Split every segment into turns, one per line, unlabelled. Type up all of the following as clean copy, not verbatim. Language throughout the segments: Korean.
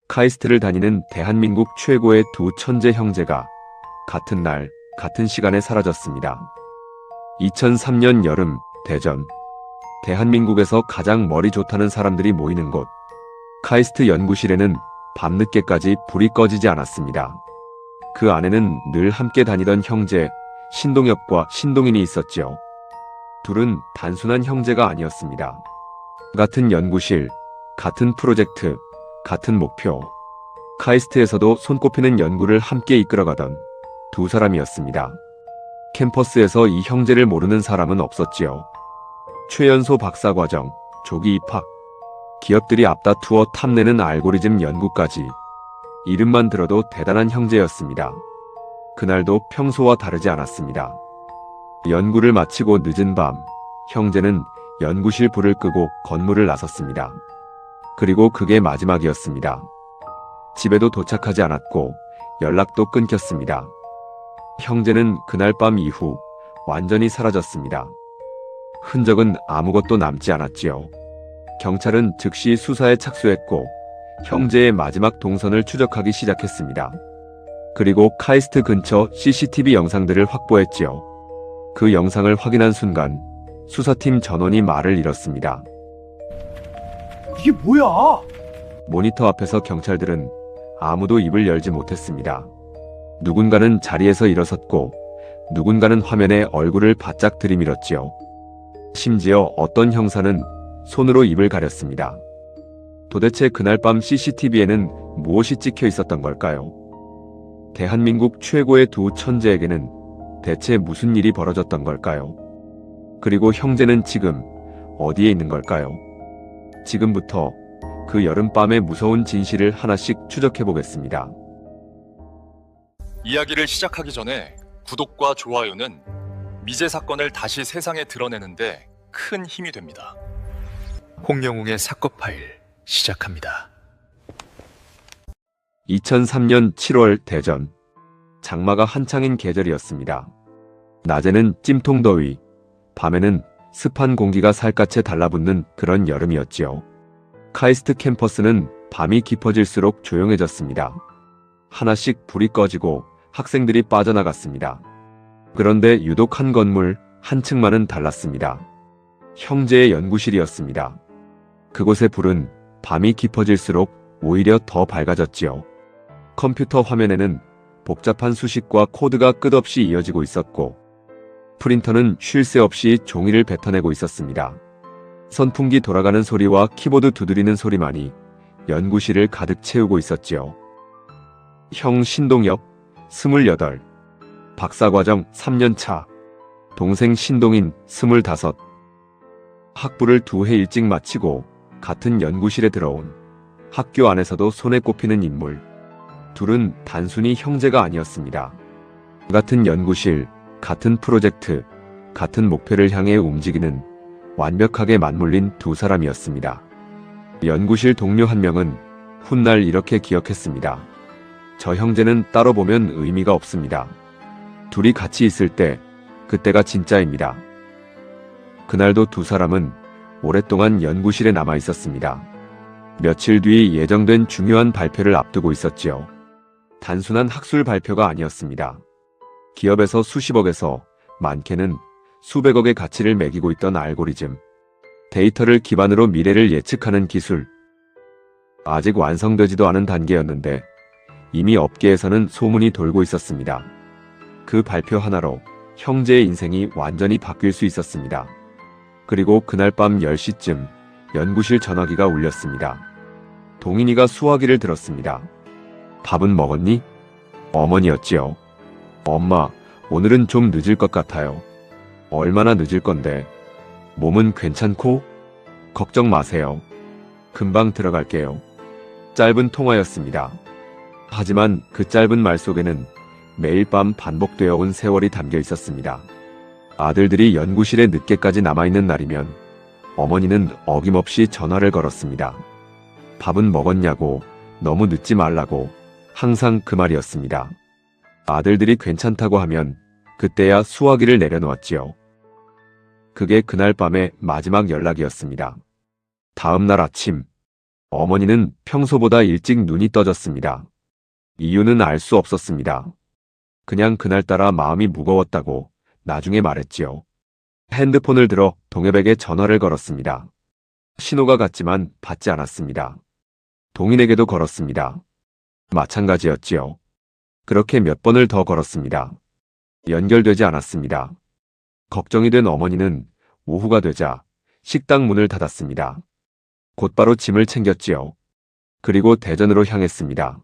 카이스트를 다니는 대한민국 최고의 두 천재 형제가 같은 날, 같은 시간에 사라졌습니다. 2003년 여름, 대전. 대한민국에서 가장 머리 좋다는 사람들이 모이는 곳. 카이스트 연구실에는 밤늦게까지 불이 꺼지지 않았습니다. 그 안에는 늘 함께 다니던 형제, 신동엽과 신동인이 있었지요. 둘은 단순한 형제가 아니었습니다. 같은 연구실, 같은 프로젝트, 같은 목표. 카이스트에서도 손꼽히는 연구를 함께 이끌어가던 두 사람이었습니다. 캠퍼스에서 이 형제를 모르는 사람은 없었지요. 최연소 박사과정, 조기 입학, 기업들이 앞다투어 탐내는 알고리즘 연구까지 이름만 들어도 대단한 형제였습니다. 그날도 평소와 다르지 않았습니다. 연구를 마치고 늦은 밤, 형제는 연구실 불을 끄고 건물을 나섰습니다. 그리고 그게 마지막이었습니다. 집에도 도착하지 않았고 연락도 끊겼습니다. 형제는 그날 밤 이후 완전히 사라졌습니다. 흔적은 아무것도 남지 않았지요. 경찰은 즉시 수사에 착수했고 형제의 마지막 동선을 추적하기 시작했습니다. 그리고 카이스트 근처 CCTV 영상들을 확보했지요. 그 영상을 확인한 순간 수사팀 전원이 말을 잃었습니다.
이게 뭐야?
모니터 앞에서 경찰들은 아무도 입을 열지 못했습니다. 누군가는 자리에서 일어섰고 누군가는 화면에 얼굴을 바짝 들이밀었지요. 심지어 어떤 형사는 손으로 입을 가렸습니다. 도대체 그날 밤 CCTV에는 무엇이 찍혀 있었던 걸까요? 대한민국 최고의 두 천재에게는 대체 무슨 일이 벌어졌던 걸까요? 그리고 형제는 지금 어디에 있는 걸까요? 지금부터 그 여름밤의 무서운 진실을 하나씩 추적해 보겠습니다.
이야기를 시작하기 전에 구독과 좋아요는 미제 사건을 다시 세상에 드러내는데 큰 힘이 됩니다.
홍영웅의 사건 파일 시작합니다.
2003년 7월 대전. 장마가 한창인 계절이었습니다. 낮에는 찜통더위, 밤에는 습한 공기가 살갗에 달라붙는 그런 여름이었지요. 카이스트 캠퍼스는 밤이 깊어질수록 조용해졌습니다. 하나씩 불이 꺼지고 학생들이 빠져나갔습니다. 그런데 유독 한 건물, 한 층만은 달랐습니다. 형제의 연구실이었습니다. 그곳의 불은 밤이 깊어질수록 오히려 더 밝아졌지요. 컴퓨터 화면에는 복잡한 수식과 코드가 끝없이 이어지고 있었고 프린터는 쉴 새 없이 종이를 뱉어내고 있었습니다. 선풍기 돌아가는 소리와 키보드 두드리는 소리만이 연구실을 가득 채우고 있었지요. 형 신동엽, 28, 박사과정 3년차, 동생 신동인 25. 학부를 2해 일찍 마치고 같은 연구실에 들어온 학교 안에서도 손에 꼽히는 인물. 둘은 단순히 형제가 아니었습니다. 같은 연구실, 같은 프로젝트, 같은 목표를 향해 움직이는 완벽하게 맞물린 두 사람이었습니다. 연구실 동료 한 명은 훗날 이렇게 기억했습니다. 저 형제는 따로 보면 의미가 없습니다. 둘이 같이 있을 때, 그때가 진짜입니다. 그날도 두 사람은 오랫동안 연구실에 남아 있었습니다. 며칠 뒤 예정된 중요한 발표를 앞두고 있었지요. 단순한 학술 발표가 아니었습니다. 기업에서 수십억에서 많게는 수백억의 가치를 매기고 있던 알고리즘, 데이터를 기반으로 미래를 예측하는 기술. 아직 완성되지도 않은 단계였는데 이미 업계에서는 소문이 돌고 있었습니다. 그 발표 하나로 형제의 인생이 완전히 바뀔 수 있었습니다. 그리고 그날 밤 10시쯤 연구실 전화기가 울렸습니다. 동인이가 수화기를 들었습니다. 밥은 먹었니? 어머니였지요. 엄마, 오늘은 좀 늦을 것 같아요. 얼마나 늦을 건데? 몸은 괜찮고? 걱정 마세요. 금방 들어갈게요. 짧은 통화였습니다. 하지만 그 짧은 말 속에는 매일 밤 반복되어 온 세월이 담겨 있었습니다. 아들들이 연구실에 늦게까지 남아있는 날이면 어머니는 어김없이 전화를 걸었습니다. 밥은 먹었냐고, 너무 늦지 말라고, 항상 그 말이었습니다. 아들들이 괜찮다고 하면 그때야 수화기를 내려놓았지요. 그게 그날 밤의 마지막 연락이었습니다. 다음 날 아침, 어머니는 평소보다 일찍 눈이 떠졌습니다. 이유는 알 수 없었습니다. 그냥 그날따라 마음이 무거웠다고 나중에 말했지요. 핸드폰을 들어 동엽에게 전화를 걸었습니다. 신호가 갔지만 받지 않았습니다. 동인에게도 걸었습니다. 마찬가지였지요. 그렇게 몇 번을 더 걸었습니다. 연결되지 않았습니다. 걱정이 된 어머니는 오후가 되자 식당 문을 닫았습니다. 곧바로 짐을 챙겼지요. 그리고 대전으로 향했습니다.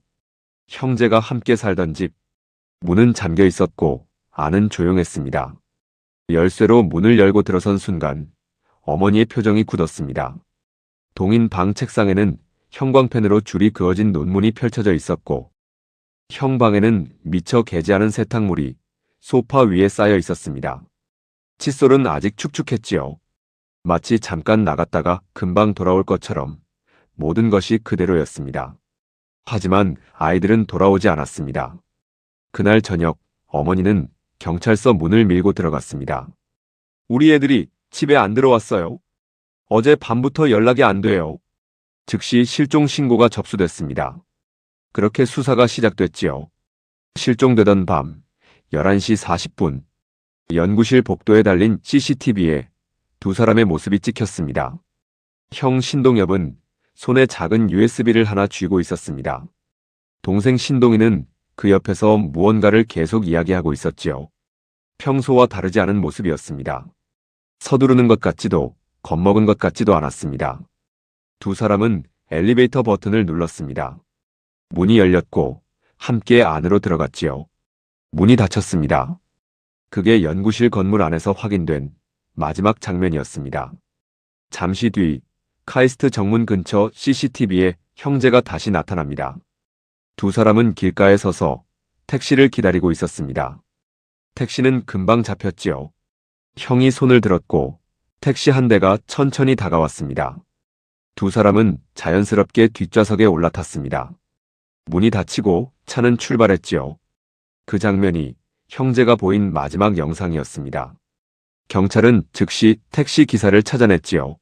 형제가 함께 살던 집. 문은 잠겨 있었고 안은 조용했습니다. 열쇠로 문을 열고 들어선 순간 어머니의 표정이 굳었습니다. 동인 방 책상에는 형광펜으로 줄이 그어진 논문이 펼쳐져 있었고 형 방에는 미처 개지 않은 세탁물이 소파 위에 쌓여 있었습니다. 칫솔은 아직 축축했지요. 마치 잠깐 나갔다가 금방 돌아올 것처럼 모든 것이 그대로였습니다. 하지만 아이들은 돌아오지 않았습니다. 그날 저녁 어머니는 경찰서 문을 밀고 들어갔습니다. 우리 애들이 집에 안 들어왔어요. 어제 밤부터 연락이 안 돼요. 즉시 실종 신고가 접수됐습니다. 그렇게 수사가 시작됐지요. 실종되던 밤 11시 40분 연구실 복도에 달린 CCTV에 두 사람의 모습이 찍혔습니다. 형 신동엽은 손에 작은 USB를 하나 쥐고 있었습니다. 동생 신동이는 그 옆에서 무언가를 계속 이야기하고 있었지요. 평소와 다르지 않은 모습이었습니다. 서두르는 것 같지도 겁먹은 것 같지도 않았습니다. 두 사람은 엘리베이터 버튼을 눌렀습니다. 문이 열렸고 함께 안으로 들어갔지요. 문이 닫혔습니다. 그게 연구실 건물 안에서 확인된 마지막 장면이었습니다. 잠시 뒤 카이스트 정문 근처 CCTV에 형제가 다시 나타납니다. 두 사람은 길가에 서서 택시를 기다리고 있었습니다. 택시는 금방 잡혔지요. 형이 손을 들었고 택시 한 대가 천천히 다가왔습니다. 두 사람은 자연스럽게 뒷좌석에 올라탔습니다. 문이 닫히고 차는 출발했지요. 그 장면이 형제가 보인 마지막 영상이었습니다. 경찰은 즉시 택시 기사를 찾아냈지요.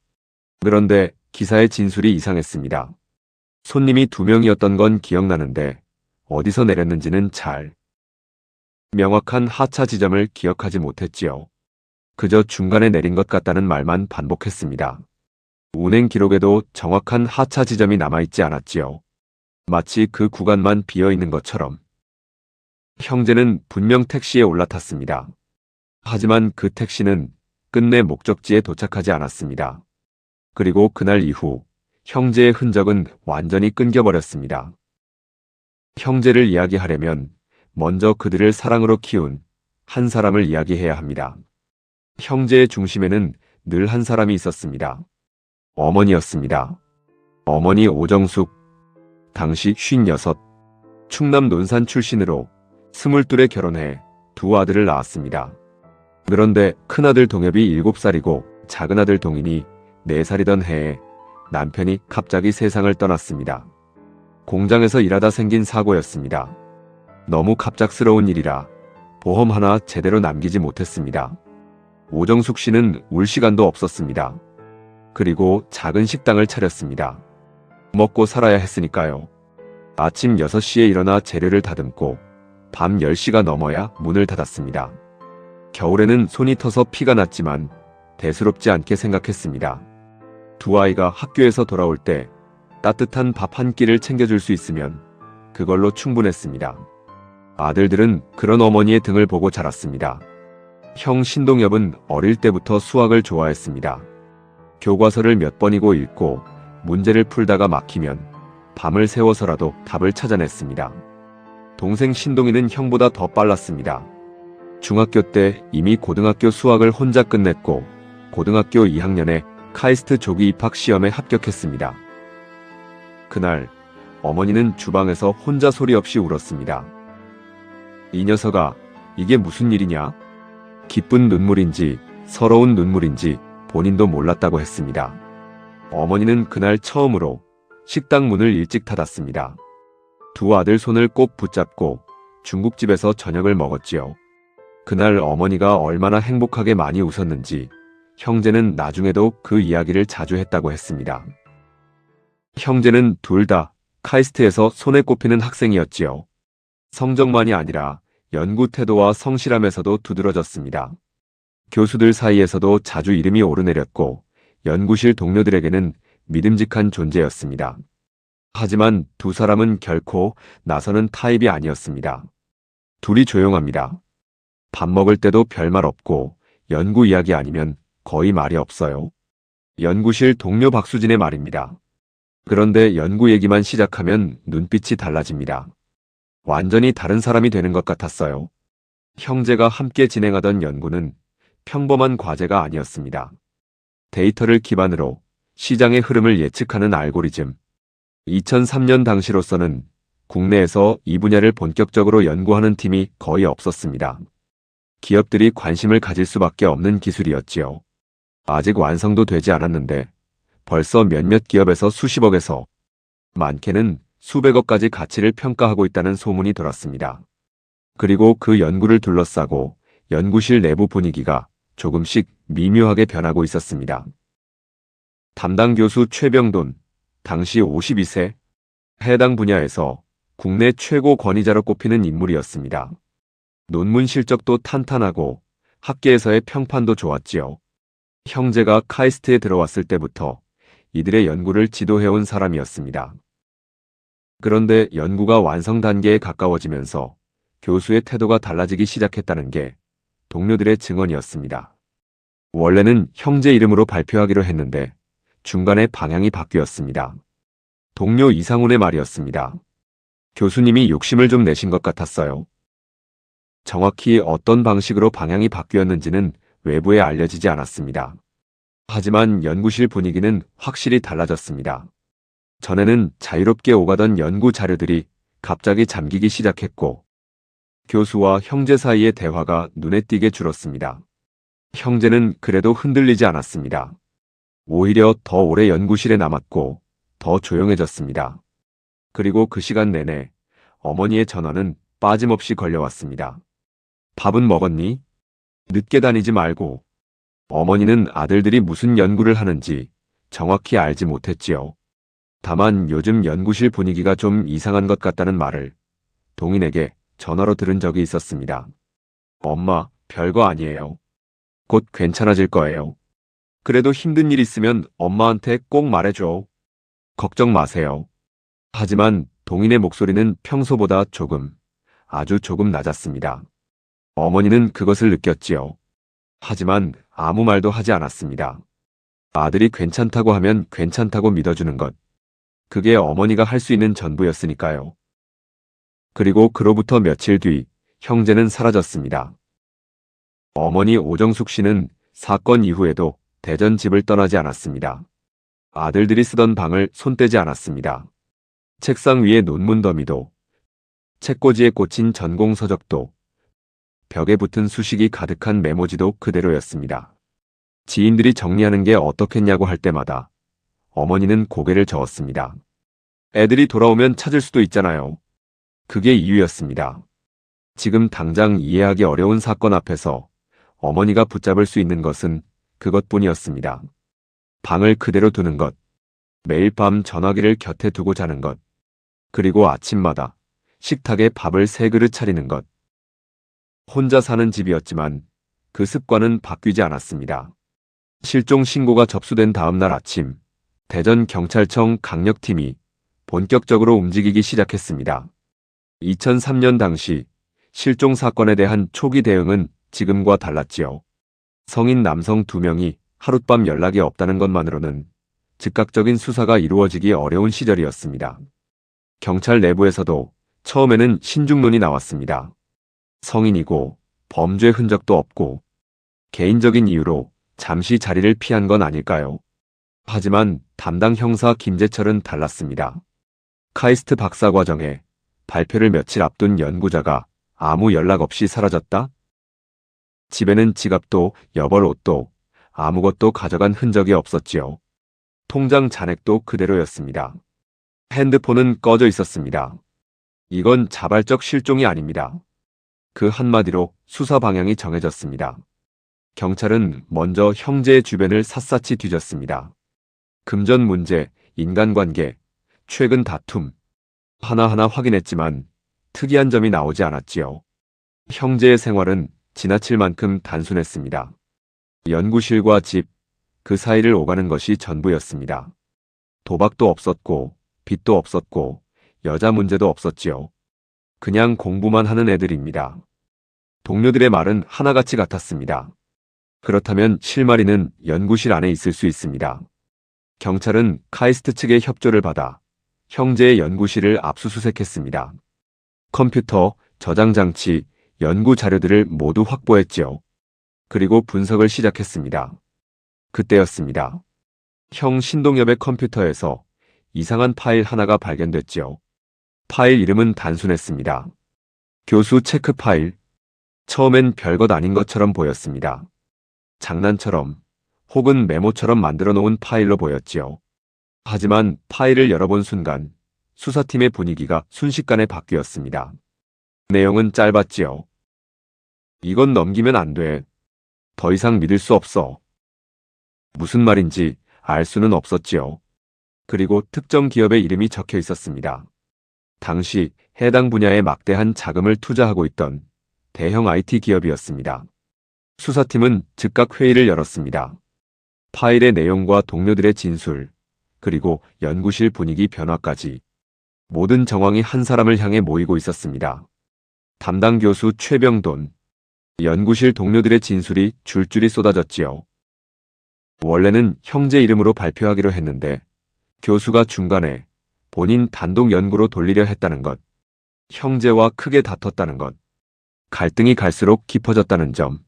그런데 기사의 진술이 이상했습니다. 손님이 2명이었던 건 기억나는데 어디서 내렸는지는 잘 명확한 하차 지점을 기억하지 못했지요. 그저 중간에 내린 것 같다는 말만 반복했습니다. 운행 기록에도 정확한 하차 지점이 남아있지 않았지요. 마치 그 구간만 비어있는 것처럼. 형제는 분명 택시에 올라탔습니다. 하지만 그 택시는 끝내 목적지에 도착하지 않았습니다. 그리고 그날 이후 형제의 흔적은 완전히 끊겨버렸습니다. 형제를 이야기하려면 먼저 그들을 사랑으로 키운 한 사람을 이야기해야 합니다. 형제의 중심에는 늘 한 사람이 있었습니다. 어머니였습니다. 어머니 오정숙. 당시 56. 충남 논산 출신으로 22에 결혼해 두 아들을 낳았습니다. 그런데 큰아들 동엽이 7살이고 작은아들 동인이 4살이던 해에 남편이 갑자기 세상을 떠났습니다. 공장에서 일하다 생긴 사고였습니다. 너무 갑작스러운 일이라 보험 하나 제대로 남기지 못했습니다. 오정숙 씨는 울 시간도 없었습니다. 그리고 작은 식당을 차렸습니다. 먹고 살아야 했으니까요. 아침 6시에 일어나 재료를 다듬고 밤 10시가 넘어야 문을 닫았습니다. 겨울에는 손이 터서 피가 났지만 대수롭지 않게 생각했습니다. 두 아이가 학교에서 돌아올 때 따뜻한 밥 한 끼를 챙겨줄 수 있으면 그걸로 충분했습니다. 아들들은 그런 어머니의 등을 보고 자랐습니다. 형 신동엽은 어릴 때부터 수학을 좋아했습니다. 교과서를 몇 번이고 읽고 문제를 풀다가 막히면 밤을 새워서라도 답을 찾아냈습니다. 동생 신동이는 형보다 더 빨랐습니다. 중학교 때 이미 고등학교 수학을 혼자 끝냈고 고등학교 2학년에 카이스트 조기 입학 시험에 합격했습니다. 그날 어머니는 주방에서 혼자 소리 없이 울었습니다. 이 녀석아, 이게 무슨 일이냐? 기쁜 눈물인지 서러운 눈물인지 본인도 몰랐다고 했습니다. 어머니는 그날 처음으로 식당 문을 일찍 닫았습니다. 두 아들 손을 꼭 붙잡고 중국집에서 저녁을 먹었지요. 그날 어머니가 얼마나 행복하게 많이 웃었는지 형제는 나중에도 그 이야기를 자주 했다고 했습니다. 형제는 둘 다 카이스트에서 손에 꼽히는 학생이었지요. 성적만이 아니라 연구 태도와 성실함에서도 두드러졌습니다. 교수들 사이에서도 자주 이름이 오르내렸고 연구실 동료들에게는 믿음직한 존재였습니다. 하지만 두 사람은 결코 나서는 타입이 아니었습니다. 둘이 조용합니다. 밥 먹을 때도 별말 없고 연구 이야기 아니면 거의 말이 없어요. 연구실 동료 박수진의 말입니다. 그런데 연구 얘기만 시작하면 눈빛이 달라집니다. 완전히 다른 사람이 되는 것 같았어요. 형제가 함께 진행하던 연구는 평범한 과제가 아니었습니다. 데이터를 기반으로 시장의 흐름을 예측하는 알고리즘. 2003년 당시로서는 국내에서 이 분야를 본격적으로 연구하는 팀이 거의 없었습니다. 기업들이 관심을 가질 수밖에 없는 기술이었지요. 아직 완성도 되지 않았는데 벌써 몇몇 기업에서 수십억에서 많게는 수백억까지 가치를 평가하고 있다는 소문이 돌았습니다. 그리고 그 연구를 둘러싸고 연구실 내부 분위기가 조금씩 미묘하게 변하고 있었습니다. 담당 교수 최병돈, 당시 52세, 해당 분야에서 국내 최고 권위자로 꼽히는 인물이었습니다. 논문 실적도 탄탄하고 학계에서의 평판도 좋았지요. 형제가 카이스트에 들어왔을 때부터 이들의 연구를 지도해온 사람이었습니다. 그런데 연구가 완성 단계에 가까워지면서 교수의 태도가 달라지기 시작했다는 게 동료들의 증언이었습니다. 원래는 형제 이름으로 발표하기로 했는데 중간에 방향이 바뀌었습니다. 동료 이상훈의 말이었습니다. 교수님이 욕심을 좀 내신 것 같았어요. 정확히 어떤 방식으로 방향이 바뀌었는지는 외부에 알려지지 않았습니다. 하지만 연구실 분위기는 확실히 달라졌습니다. 전에는 자유롭게 오가던 연구 자료들이 갑자기 잠기기 시작했고 교수와 형제 사이의 대화가 눈에 띄게 줄었습니다. 형제는 그래도 흔들리지 않았습니다. 오히려 더 오래 연구실에 남았고 더 조용해졌습니다. 그리고 그 시간 내내 어머니의 전화는 빠짐없이 걸려왔습니다. 밥은 먹었니? 늦게 다니지 말고. 어머니는 아들들이 무슨 연구를 하는지 정확히 알지 못했지요. 다만 요즘 연구실 분위기가 좀 이상한 것 같다는 말을 동인에게 전화로 들은 적이 있었습니다. 엄마, 별거 아니에요. 곧 괜찮아질 거예요. 그래도 힘든 일 있으면 엄마한테 꼭 말해줘. 걱정 마세요. 하지만 동인의 목소리는 평소보다 아주 조금 낮았습니다. 어머니는 그것을 느꼈지요. 하지만 아무 말도 하지 않았습니다. 아들이 괜찮다고 하면 괜찮다고 믿어주는 것. 그게 어머니가 할 수 있는 전부였으니까요. 그리고 그로부터 며칠 뒤 형제는 사라졌습니다. 어머니 오정숙 씨는 사건 이후에도 대전 집을 떠나지 않았습니다. 아들들이 쓰던 방을 손대지 않았습니다. 책상 위에 논문 더미도, 책꽂이에 꽂힌 전공 서적도, 벽에 붙은 수식이 가득한 메모지도 그대로였습니다. 지인들이 정리하는 게 어떻겠냐고 할 때마다 어머니는 고개를 저었습니다. 애들이 돌아오면 찾을 수도 있잖아요. 그게 이유였습니다. 지금 당장 이해하기 어려운 사건 앞에서 어머니가 붙잡을 수 있는 것은 그것뿐이었습니다. 방을 그대로 두는 것, 매일 밤 전화기를 곁에 두고 자는 것, 그리고 아침마다 식탁에 밥을 3그릇 차리는 것. 혼자 사는 집이었지만 그 습관은 바뀌지 않았습니다. 실종 신고가 접수된 다음 날 아침, 대전경찰청 강력팀이 본격적으로 움직이기 시작했습니다. 2003년 당시 실종 사건에 대한 초기 대응은 지금과 달랐지요. 성인 남성 2명이 하룻밤 연락이 없다는 것만으로는 즉각적인 수사가 이루어지기 어려운 시절이었습니다. 경찰 내부에서도 처음에는 신중론이 나왔습니다. 성인이고 범죄 흔적도 없고 개인적인 이유로 잠시 자리를 피한 건 아닐까요? 하지만 담당 형사 김재철은 달랐습니다. 카이스트 박사과정에 발표를 며칠 앞둔 연구자가 아무 연락 없이 사라졌다? 집에는 지갑도 여벌 옷도 아무것도 가져간 흔적이 없었지요. 통장 잔액도 그대로였습니다. 핸드폰은 꺼져 있었습니다. 이건 자발적 실종이 아닙니다. 그 한마디로 수사 방향이 정해졌습니다. 경찰은 먼저 형제의 주변을 샅샅이 뒤졌습니다. 금전 문제, 인간관계, 최근 다툼 하나하나 확인했지만 특이한 점이 나오지 않았지요. 형제의 생활은 지나칠 만큼 단순했습니다. 연구실과 집, 그 사이를 오가는 것이 전부였습니다. 도박도 없었고, 빚도 없었고, 여자 문제도 없었지요. 그냥 공부만 하는 애들입니다. 동료들의 말은 하나같이 같았습니다. 그렇다면 실마리는 연구실 안에 있을 수 있습니다. 경찰은 카이스트 측의 협조를 받아 형제의 연구실을 압수수색했습니다. 컴퓨터, 저장 장치, 연구 자료들을 모두 확보했지요. 그리고 분석을 시작했습니다. 그때였습니다. 형 신동엽의 컴퓨터에서 이상한 파일 하나가 발견됐지요. 파일 이름은 단순했습니다. 교수 체크 파일. 처음엔 별것 아닌 것처럼 보였습니다. 장난처럼 혹은 메모처럼 만들어 놓은 파일로 보였지요. 하지만 파일을 열어본 순간 수사팀의 분위기가 순식간에 바뀌었습니다. 내용은 짧았지요. 이건 넘기면 안 돼. 더 이상 믿을 수 없어. 무슨 말인지 알 수는 없었지요. 그리고 특정 기업의 이름이 적혀 있었습니다. 당시 해당 분야에 막대한 자금을 투자하고 있던 대형 IT 기업이었습니다. 수사팀은 즉각 회의를 열었습니다. 파일의 내용과 동료들의 진술, 그리고 연구실 분위기 변화까지 모든 정황이 한 사람을 향해 모이고 있었습니다. 담당 교수 최병돈. 연구실 동료들의 진술이 줄줄이 쏟아졌지요. 원래는 형제 이름으로 발표하기로 했는데 교수가 중간에 본인 단독 연구로 돌리려 했다는 것, 형제와 크게 다퉜다는 것, 갈등이 갈수록 깊어졌다는 점,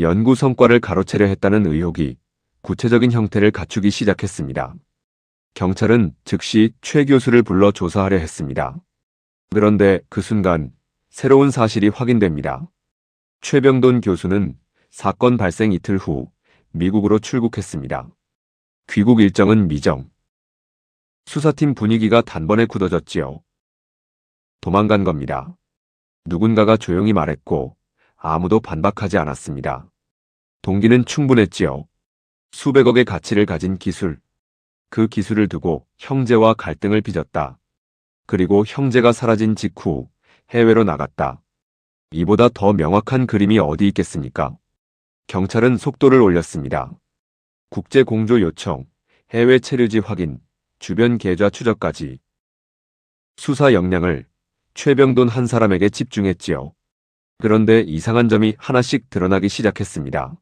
연구 성과를 가로채려 했다는 의혹이 구체적인 형태를 갖추기 시작했습니다. 경찰은 즉시 최 교수를 불러 조사하려 했습니다. 그런데 그 순간 새로운 사실이 확인됩니다. 최병돈 교수는 사건 발생 이틀 후 미국으로 출국했습니다. 귀국 일정은 미정. 수사팀 분위기가 단번에 굳어졌지요. 도망간 겁니다. 누군가가 조용히 말했고 아무도 반박하지 않았습니다. 동기는 충분했지요. 수백억의 가치를 가진 기술. 그 기술을 두고 형제와 갈등을 빚었다. 그리고 형제가 사라진 직후 해외로 나갔다. 이보다 더 명확한 그림이 어디 있겠습니까? 경찰은 속도를 올렸습니다. 국제 공조 요청, 해외 체류지 확인, 주변 계좌 추적까지. 수사 역량을 최병돈 한 사람에게 집중했지요. 그런데 이상한 점이 하나씩 드러나기 시작했습니다.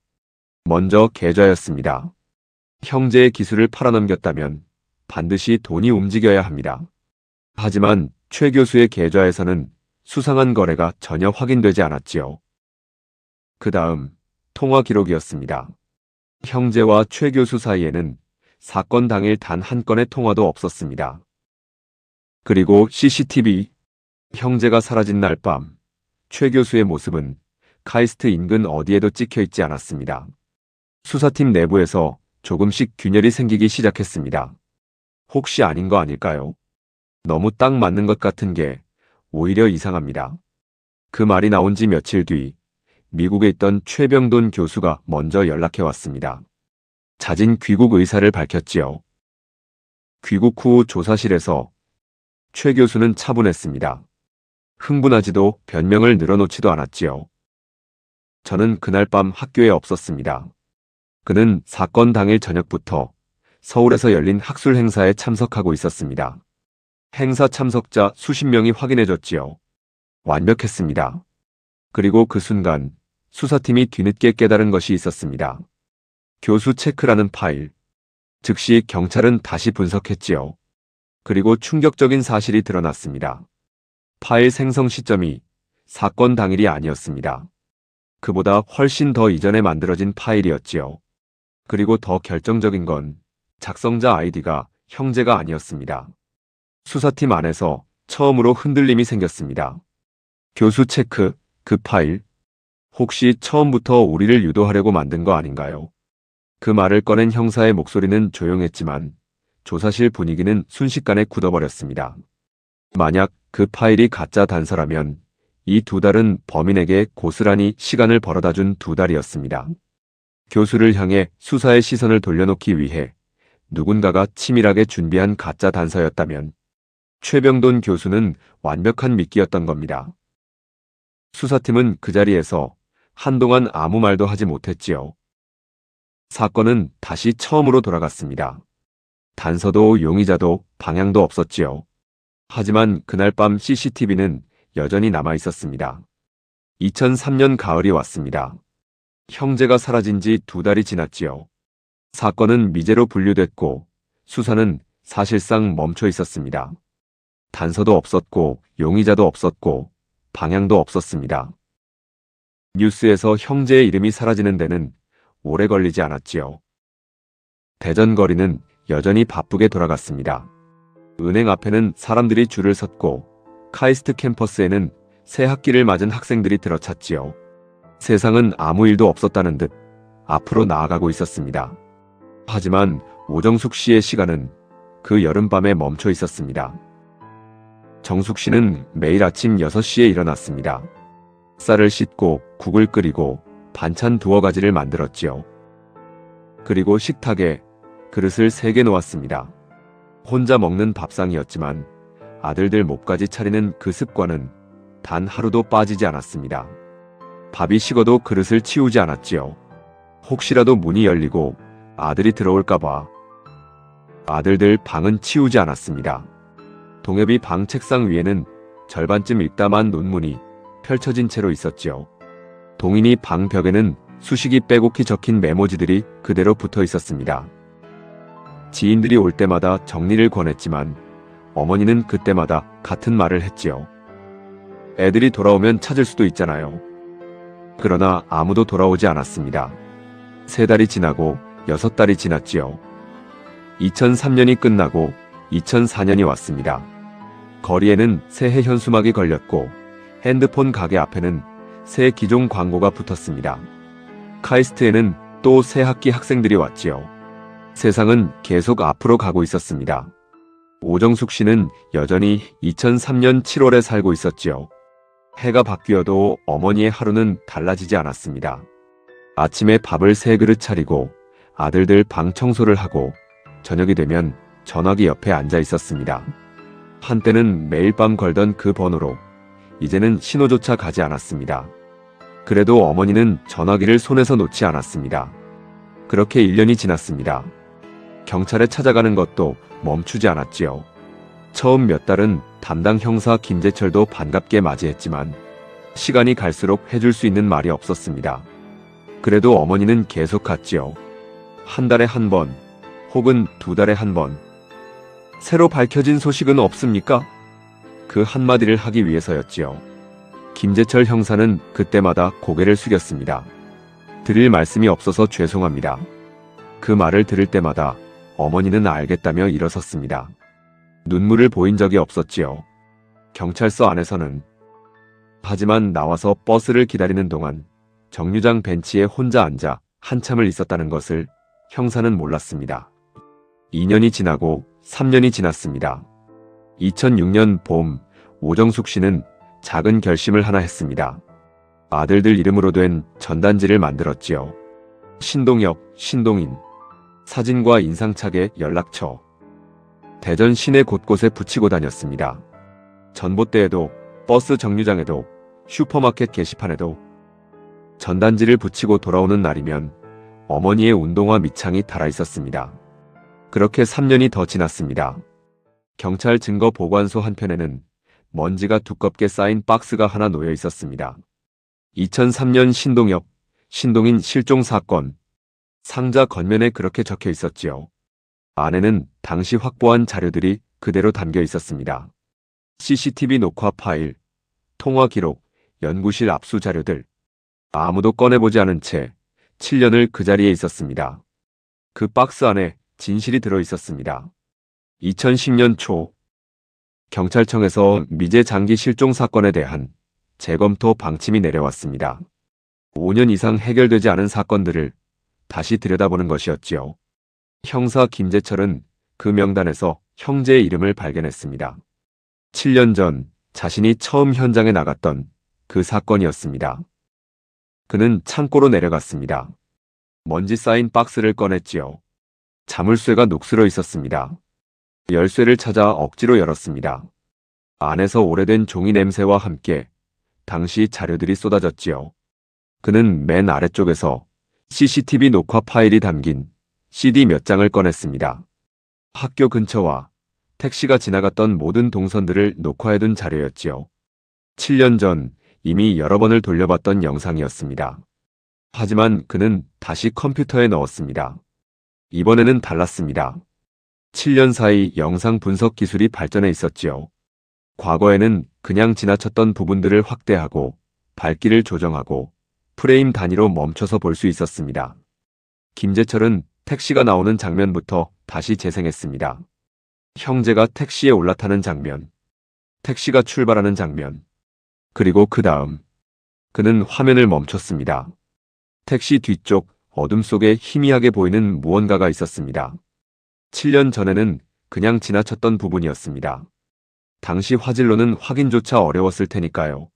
먼저 계좌였습니다. 형제의 기술을 팔아넘겼다면 반드시 돈이 움직여야 합니다. 하지만 최 교수의 계좌에서는 수상한 거래가 전혀 확인되지 않았지요. 그 다음 통화 기록이었습니다. 형제와 최 교수 사이에는 사건 당일 단 한 건의 통화도 없었습니다. 그리고 CCTV. 형제가 사라진 날 밤 최 교수의 모습은 카이스트 인근 어디에도 찍혀 있지 않았습니다. 수사팀 내부에서 조금씩 균열이 생기기 시작했습니다. 혹시 아닌 거 아닐까요? 너무 딱 맞는 것 같은 게 오히려 이상합니다. 그 말이 나온 지 며칠 뒤 미국에 있던 최병돈 교수가 먼저 연락해 왔습니다. 자진 귀국 의사를 밝혔지요. 귀국 후 조사실에서 최 교수는 차분했습니다. 흥분하지도 변명을 늘어놓지도 않았지요. 저는 그날 밤 학교에 없었습니다. 그는 사건 당일 저녁부터 서울에서 열린 학술 행사에 참석하고 있었습니다. 행사 참석자 수십 명이 확인해줬지요. 완벽했습니다. 그리고 그 순간 수사팀이 뒤늦게 깨달은 것이 있었습니다. 교수 체크라는 파일. 즉시 경찰은 다시 분석했지요. 그리고 충격적인 사실이 드러났습니다. 파일 생성 시점이 사건 당일이 아니었습니다. 그보다 훨씬 더 이전에 만들어진 파일이었지요. 그리고 더 결정적인 건 작성자 아이디가 형제가 아니었습니다. 수사팀 안에서 처음으로 흔들림이 생겼습니다. 교수 체크, 그 파일. 혹시 처음부터 우리를 유도하려고 만든 거 아닌가요? 그 말을 꺼낸 형사의 목소리는 조용했지만 조사실 분위기는 순식간에 굳어버렸습니다. 만약 그 파일이 가짜 단서라면 이 두 달은 범인에게 고스란히 시간을 벌어다준 두 달이었습니다. 교수를 향해 수사의 시선을 돌려놓기 위해 누군가가 치밀하게 준비한 가짜 단서였다면 최병돈 교수는 완벽한 미끼였던 겁니다. 수사팀은 그 자리에서 한동안 아무 말도 하지 못했지요. 사건은 다시 처음으로 돌아갔습니다. 단서도 용의자도 방향도 없었지요. 하지만 그날 밤 CCTV는 여전히 남아 있었습니다. 2003년 가을이 왔습니다. 형제가 사라진 지 2달이 지났지요. 사건은 미제로 분류됐고 수사는 사실상 멈춰 있었습니다. 단서도 없었고 용의자도 없었고 방향도 없었습니다. 뉴스에서 형제의 이름이 사라지는 데는 오래 걸리지 않았지요. 대전 거리는 여전히 바쁘게 돌아갔습니다. 은행 앞에는 사람들이 줄을 섰고 카이스트 캠퍼스에는 새 학기를 맞은 학생들이 들어찼지요. 세상은 아무 일도 없었다는 듯 앞으로 나아가고 있었습니다. 하지만 오정숙 씨의 시간은 그 여름밤에 멈춰 있었습니다. 정숙 씨는 매일 아침 6시에 일어났습니다. 쌀을 씻고 국을 끓이고 반찬 2가지를 만들었지요. 그리고 식탁에 그릇을 3개 놓았습니다. 혼자 먹는 밥상이었지만 아들들 몫까지 차리는 그 습관은 단 하루도 빠지지 않았습니다. 밥이 식어도 그릇을 치우지 않았지요. 혹시라도 문이 열리고 아들이 들어올까봐. 아들들 방은 치우지 않았습니다. 동엽이 방 책상 위에는 절반쯤 읽다만 논문이 펼쳐진 채로 있었지요. 동인이 방 벽에는 수식이 빼곡히 적힌 메모지들이 그대로 붙어 있었습니다. 지인들이 올 때마다 정리를 권했지만 어머니는 그때마다 같은 말을 했지요. 애들이 돌아오면 찾을 수도 있잖아요. 그러나 아무도 돌아오지 않았습니다. 3달이 지나고 6달이 지났지요. 2003년이 끝나고 2004년이 왔습니다. 거리에는 새해 현수막이 걸렸고 핸드폰 가게 앞에는 새 기종 광고가 붙었습니다. 카이스트에는 또 새 학기 학생들이 왔지요. 세상은 계속 앞으로 가고 있었습니다. 오정숙 씨는 여전히 2003년 7월에 살고 있었지요. 해가 바뀌어도 어머니의 하루는 달라지지 않았습니다. 아침에 밥을 3그릇 차리고 아들들 방 청소를 하고 저녁이 되면 전화기 옆에 앉아 있었습니다. 한때는 매일 밤 걸던 그 번호로 이제는 신호조차 가지 않았습니다. 그래도 어머니는 전화기를 손에서 놓지 않았습니다. 그렇게 1년이 지났습니다. 경찰에 찾아가는 것도 멈추지 않았지요. 처음 몇 달은 담당 형사 김재철도 반갑게 맞이했지만 시간이 갈수록 해줄 수 있는 말이 없었습니다. 그래도 어머니는 계속 갔지요. 1달에 1번, 혹은 2달에 1번. 새로 밝혀진 소식은 없습니까? 그 한마디를 하기 위해서였지요. 김재철 형사는 그때마다 고개를 숙였습니다. 드릴 말씀이 없어서 죄송합니다. 그 말을 들을 때마다 어머니는 알겠다며 일어섰습니다. 눈물을 보인 적이 없었지요. 경찰서 안에서는. 하지만 나와서 버스를 기다리는 동안 정류장 벤치에 혼자 앉아 한참을 있었다는 것을 형사는 몰랐습니다. 2년이 지나고 3년이 지났습니다. 2006년 봄, 오정숙 씨는 작은 결심을 하나 했습니다. 아들들 이름으로 된 전단지를 만들었지요. 신동엽, 신동인, 사진과 인상착의 연락처. 대전 시내 곳곳에 붙이고 다녔습니다. 전봇대에도, 버스 정류장에도, 슈퍼마켓 게시판에도. 전단지를 붙이고 돌아오는 날이면 어머니의 운동화 밑창이 달아 있었습니다. 그렇게 3년이 더 지났습니다. 경찰 증거 보관소 한편에는 먼지가 두껍게 쌓인 박스가 하나 놓여 있었습니다. 2003년 신동엽, 신동인 실종 사건. 상자 겉면에 그렇게 적혀 있었지요. 안에는 당시 확보한 자료들이 그대로 담겨 있었습니다. CCTV 녹화 파일, 통화 기록, 연구실 압수 자료들. 아무도 꺼내보지 않은 채 7년을 그 자리에 있었습니다. 그 박스 안에 진실이 들어 있었습니다. 2010년 초, 경찰청에서 미제 장기 실종 사건에 대한 재검토 방침이 내려왔습니다. 5년 이상 해결되지 않은 사건들을 다시 들여다보는 것이었지요. 형사 김재철은 그 명단에서 형제의 이름을 발견했습니다. 7년 전 자신이 처음 현장에 나갔던 그 사건이었습니다. 그는 창고로 내려갔습니다. 먼지 쌓인 박스를 꺼냈지요. 자물쇠가 녹슬어 있었습니다. 열쇠를 찾아 억지로 열었습니다. 안에서 오래된 종이 냄새와 함께 당시 자료들이 쏟아졌지요. 그는 맨 아래쪽에서 CCTV 녹화 파일이 담긴 CD 몇 장을 꺼냈습니다. 학교 근처와 택시가 지나갔던 모든 동선들을 녹화해둔 자료였지요. 7년 전 이미 여러 번을 돌려봤던 영상이었습니다. 하지만 그는 다시 컴퓨터에 넣었습니다. 이번에는 달랐습니다. 7년 사이 영상 분석 기술이 발전해 있었지요. 과거에는 그냥 지나쳤던 부분들을 확대하고 밝기를 조정하고 프레임 단위로 멈춰서 볼 수 있었습니다. 김재철은 택시가 나오는 장면부터 다시 재생했습니다. 형제가 택시에 올라타는 장면, 택시가 출발하는 장면, 그리고 그 다음 그는 화면을 멈췄습니다. 택시 뒤쪽 어둠 속에 희미하게 보이는 무언가가 있었습니다. 7년 전에는 그냥 지나쳤던 부분이었습니다. 당시 화질로는 확인조차 어려웠을 테니까요.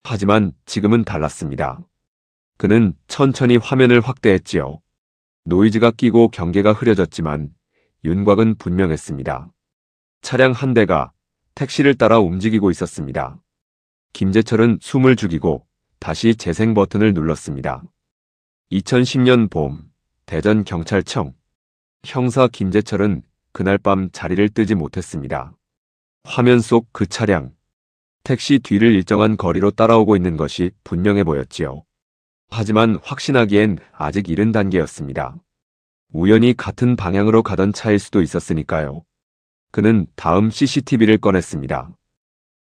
하지만 지금은 달랐습니다. 그는 천천히 화면을 확대했지요. 노이즈가 끼고 경계가 흐려졌지만 윤곽은 분명했습니다. 차량 한 대가 택시를 따라 움직이고 있었습니다. 김재철은 숨을 죽이고 다시 재생 버튼을 눌렀습니다. 2010년 봄, 대전 경찰청. 형사 김재철은 그날 밤 자리를 뜨지 못했습니다. 화면 속 그 차량, 택시 뒤를 일정한 거리로 따라오고 있는 것이 분명해 보였지요. 하지만 확신하기엔 아직 이른 단계였습니다. 우연히 같은 방향으로 가던 차일 수도 있었으니까요. 그는 다음 CCTV를 꺼냈습니다.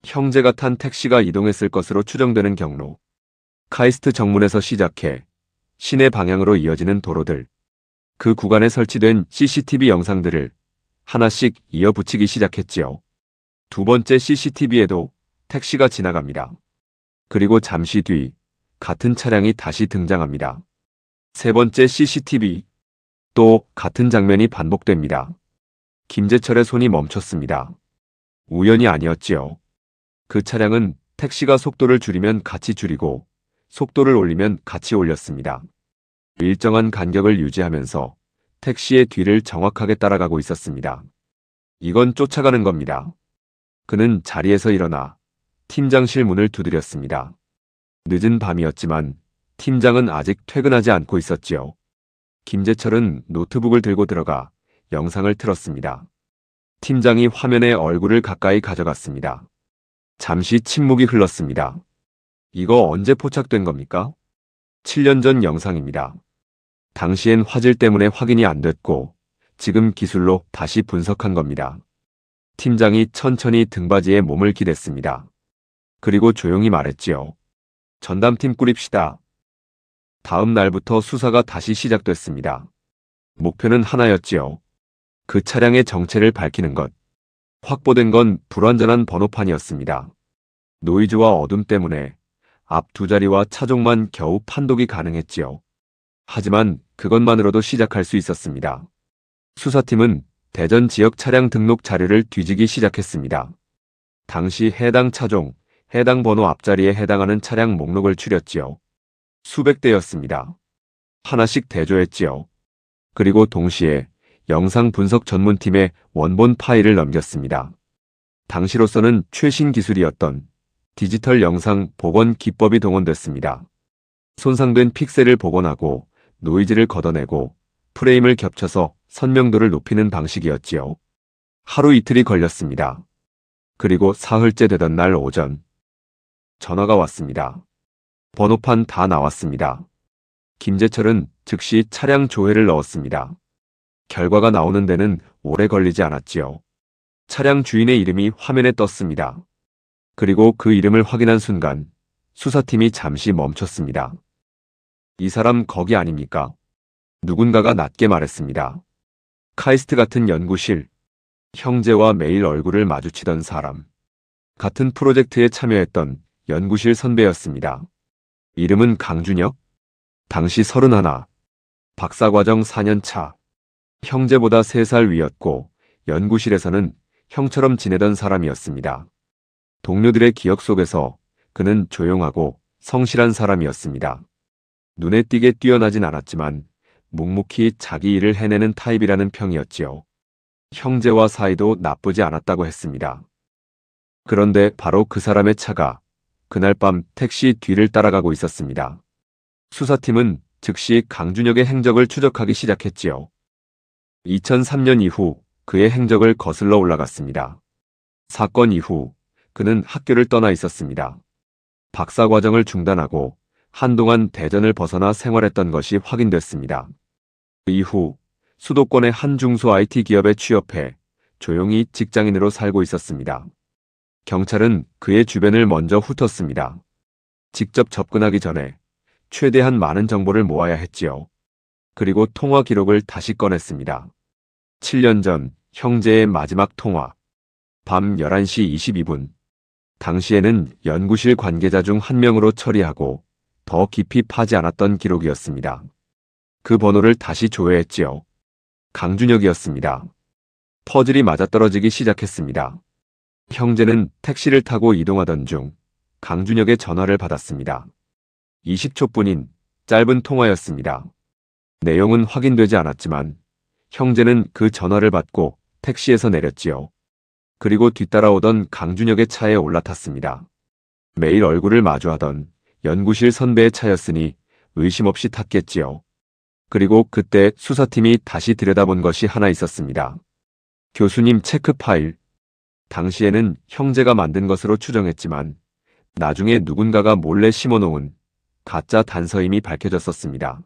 형제가 탄 택시가 이동했을 것으로 추정되는 경로. 카이스트 정문에서 시작해 시내 방향으로 이어지는 도로들. 그 구간에 설치된 CCTV 영상들을 하나씩 이어붙이기 시작했지요. 두 번째 CCTV에도 택시가 지나갑니다. 그리고 잠시 뒤 같은 차량이 다시 등장합니다. 세 번째 CCTV, 또 같은 장면이 반복됩니다. 김재철의 손이 멈췄습니다. 우연이 아니었지요. 그 차량은 택시가 속도를 줄이면 같이 줄이고 속도를 올리면 같이 올렸습니다. 일정한 간격을 유지하면서 택시의 뒤를 정확하게 따라가고 있었습니다. 이건 쫓아가는 겁니다. 그는 자리에서 일어나 팀장실 문을 두드렸습니다. 늦은 밤이었지만 팀장은 아직 퇴근하지 않고 있었지요. 김재철은 노트북을 들고 들어가 영상을 틀었습니다. 팀장이 화면에 얼굴을 가까이 가져갔습니다. 잠시 침묵이 흘렀습니다. 이거 언제 포착된 겁니까? 7년 전 영상입니다. 당시엔 화질 때문에 확인이 안 됐고 지금 기술로 다시 분석한 겁니다. 팀장이 천천히 등받이에 몸을 기댔습니다. 그리고 조용히 말했지요. 전담팀 꾸립시다. 다음 날부터 수사가 다시 시작됐습니다. 목표는 하나였지요. 그 차량의 정체를 밝히는 것. 확보된 건 불완전한 번호판이었습니다. 노이즈와 어둠 때문에 앞 두 자리와 차종만 겨우 판독이 가능했지요. 하지만 그것만으로도 시작할 수 있었습니다. 수사팀은 대전 지역 차량 등록 자료를 뒤지기 시작했습니다. 당시 해당 차종, 해당 번호 앞자리에 해당하는 차량 목록을 추렸지요. 수백 대였습니다. 하나씩 대조했지요. 그리고 동시에 영상 분석 전문팀에 원본 파일을 넘겼습니다. 당시로서는 최신 기술이었던 디지털 영상 복원 기법이 동원됐습니다. 손상된 픽셀을 복원하고 노이즈를 걷어내고 프레임을 겹쳐서 선명도를 높이는 방식이었지요. 하루 이틀이 걸렸습니다. 그리고 사흘째 되던 날 오전 전화가 왔습니다. 번호판 다 나왔습니다. 김재철은 즉시 차량 조회를 넣었습니다. 결과가 나오는 데는 오래 걸리지 않았지요. 차량 주인의 이름이 화면에 떴습니다. 그리고 그 이름을 확인한 순간 수사팀이 잠시 멈췄습니다. 이 사람 거기 아닙니까? 누군가가 낮게 말했습니다. 카이스트 같은 연구실, 형제와 매일 얼굴을 마주치던 사람, 같은 프로젝트에 참여했던 연구실 선배였습니다. 이름은 강준혁, 당시 31, 박사과정 4년 차, 형제보다 3살 위였고 연구실에서는 형처럼 지내던 사람이었습니다. 동료들의 기억 속에서 그는 조용하고 성실한 사람이었습니다. 눈에 띄게 뛰어나진 않았지만 묵묵히 자기 일을 해내는 타입이라는 평이었지요. 형제와 사이도 나쁘지 않았다고 했습니다. 그런데 바로 그 사람의 차가 그날 밤 택시 뒤를 따라가고 있었습니다. 수사팀은 즉시 강준혁의 행적을 추적하기 시작했지요. 2003년 이후 그의 행적을 거슬러 올라갔습니다. 사건 이후 그는 학교를 떠나 있었습니다. 박사과정을 중단하고 한동안 대전을 벗어나 생활했던 것이 확인됐습니다. 그 이후 수도권의 한 중소 IT 기업에 취업해 조용히 직장인으로 살고 있었습니다. 경찰은 그의 주변을 먼저 훑었습니다. 직접 접근하기 전에 최대한 많은 정보를 모아야 했지요. 그리고 통화 기록을 다시 꺼냈습니다. 7년 전 형제의 마지막 통화. 밤 11시 22분. 당시에는 연구실 관계자 중 한 명으로 처리하고 더 깊이 파지 않았던 기록이었습니다. 그 번호를 다시 조회했지요. 강준혁이었습니다. 퍼즐이 맞아떨어지기 시작했습니다. 형제는 택시를 타고 이동하던 중 강준혁의 전화를 받았습니다. 20초뿐인 짧은 통화였습니다. 내용은 확인되지 않았지만 형제는 그 전화를 받고 택시에서 내렸지요. 그리고 뒤따라오던 강준혁의 차에 올라탔습니다. 매일 얼굴을 마주하던 연구실 선배의 차였으니 의심 없이 탔겠지요. 그리고 그때 수사팀이 다시 들여다본 것이 하나 있었습니다. 교수님 체크 파일. 당시에는 형제가 만든 것으로 추정했지만 나중에 누군가가 몰래 심어놓은 가짜 단서임이 밝혀졌었습니다.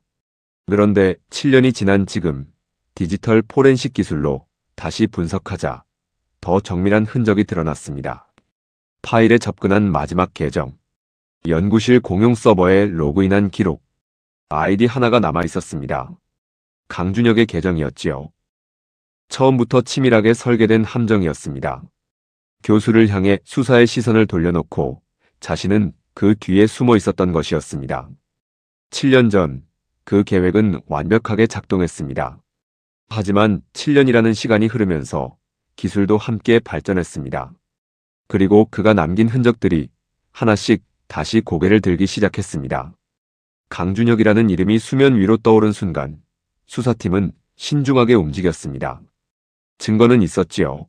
그런데 7년이 지난 지금 디지털 포렌식 기술로 다시 분석하자 더 정밀한 흔적이 드러났습니다. 파일에 접근한 마지막 계정, 연구실 공용 서버에 로그인한 기록, 아이디 하나가 남아 있었습니다. 강준혁의 계정이었지요. 처음부터 치밀하게 설계된 함정이었습니다. 교수를 향해 수사의 시선을 돌려놓고 자신은 그 뒤에 숨어 있었던 것이었습니다. 7년 전 그 계획은 완벽하게 작동했습니다. 하지만 7년이라는 시간이 흐르면서 기술도 함께 발전했습니다. 그리고 그가 남긴 흔적들이 하나씩 다시 고개를 들기 시작했습니다. 강준혁이라는 이름이 수면 위로 떠오른 순간 수사팀은 신중하게 움직였습니다. 증거는 있었지요.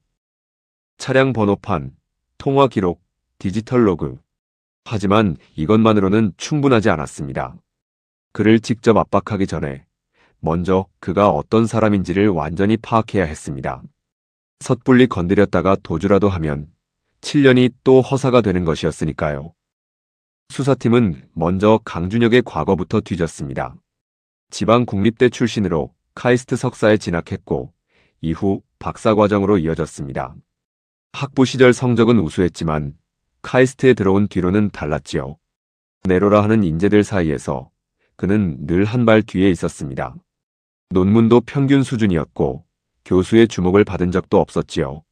차량 번호판, 통화 기록, 디지털 로그. 하지만 이것만으로는 충분하지 않았습니다. 그를 직접 압박하기 전에 먼저 그가 어떤 사람인지를 완전히 파악해야 했습니다. 섣불리 건드렸다가 도주라도 하면 7년이 또 허사가 되는 것이었으니까요. 수사팀은 먼저 강준혁의 과거부터 뒤졌습니다. 지방국립대 출신으로 카이스트 석사에 진학했고 이후 박사과정으로 이어졌습니다. 학부 시절 성적은 우수했지만 카이스트에 들어온 뒤로는 달랐지요. 내로라 하는 인재들 사이에서 그는 늘 한 발 뒤에 있었습니다. 논문도 평균 수준이었고 교수의 주목을 받은 적도 없었지요.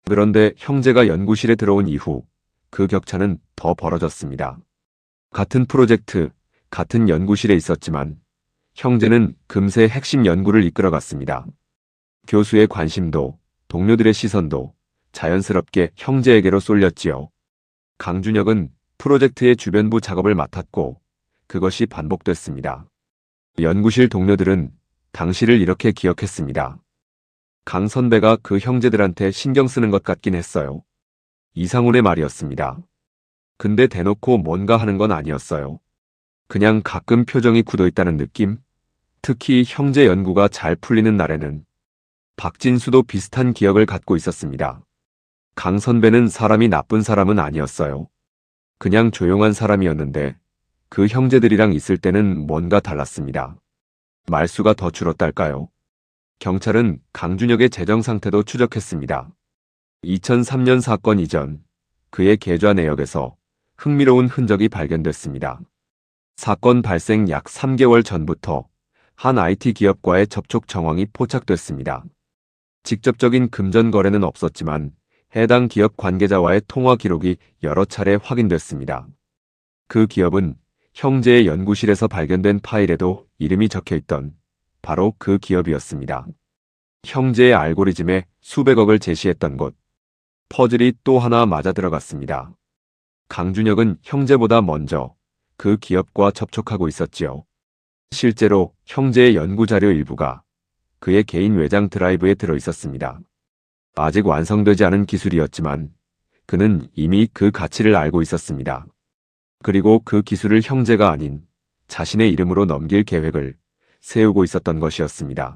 그런데 형제가 연구실에 들어온 이후 그 격차는 더 벌어졌습니다. 같은 프로젝트, 같은 연구실에 있었지만 형제는 금세 핵심 연구를 이끌어갔습니다. 교수의 관심도 동료들의 시선도 자연스럽게 형제에게로 쏠렸지요. 강준혁은 프로젝트의 주변부 작업을 맡았고 그것이 반복됐습니다. 연구실 동료들은 당시를 이렇게 기억했습니다. 강 선배가 그 형제들한테 신경 쓰는 것 같긴 했어요. 이상훈의 말이었습니다. 근데 대놓고 뭔가 하는 건 아니었어요. 그냥 가끔 표정이 굳어있다는 느낌? 특히 형제 연구가 잘 풀리는 날에는 박진수도 비슷한 기억을 갖고 있었습니다. 강 선배는 사람이 나쁜 사람은 아니었어요. 그냥 조용한 사람이었는데 그 형제들이랑 있을 때는 뭔가 달랐습니다. 말수가 더 줄었달까요? 경찰은 강준혁의 재정 상태도 추적했습니다. 2003년 사건 이전 그의 계좌 내역에서 흥미로운 흔적이 발견됐습니다. 사건 발생 약 3개월 전부터 한 IT 기업과의 접촉 정황이 포착됐습니다. 직접적인 금전 거래는 없었지만 해당 기업 관계자와의 통화 기록이 여러 차례 확인됐습니다. 그 기업은 형제의 연구실에서 발견된 파일에도 이름이 적혀있던 바로 그 기업이었습니다. 형제의 알고리즘에 수백억을 제시했던 곳. 퍼즐이 또 하나 맞아들어갔습니다. 강준혁은 형제보다 먼저 그 기업과 접촉하고 있었지요. 실제로 형제의 연구 자료 일부가 그의 개인 외장 드라이브에 들어 있었습니다. 아직 완성되지 않은 기술이었지만 그는 이미 그 가치를 알고 있었습니다. 그리고 그 기술을 형제가 아닌 자신의 이름으로 넘길 계획을 세우고 있었던 것이었습니다.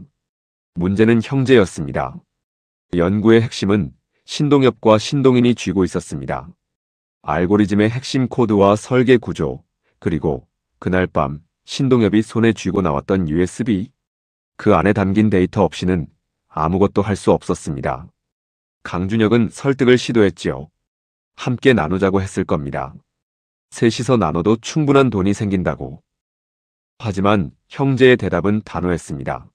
문제는 형제였습니다. 연구의 핵심은 신동엽과 신동인이 쥐고 있었습니다. 알고리즘의 핵심 코드와 설계 구조, 그리고 그날 밤 신동엽이 손에 쥐고 나왔던 USB, 그 안에 담긴 데이터 없이는 아무것도 할 수 없었습니다. 강준혁은 설득을 시도했지요. 함께 나누자고 했을 겁니다. 셋이서 나눠도 충분한 돈이 생긴다고. 하지만 형제의 대답은 단호했습니다.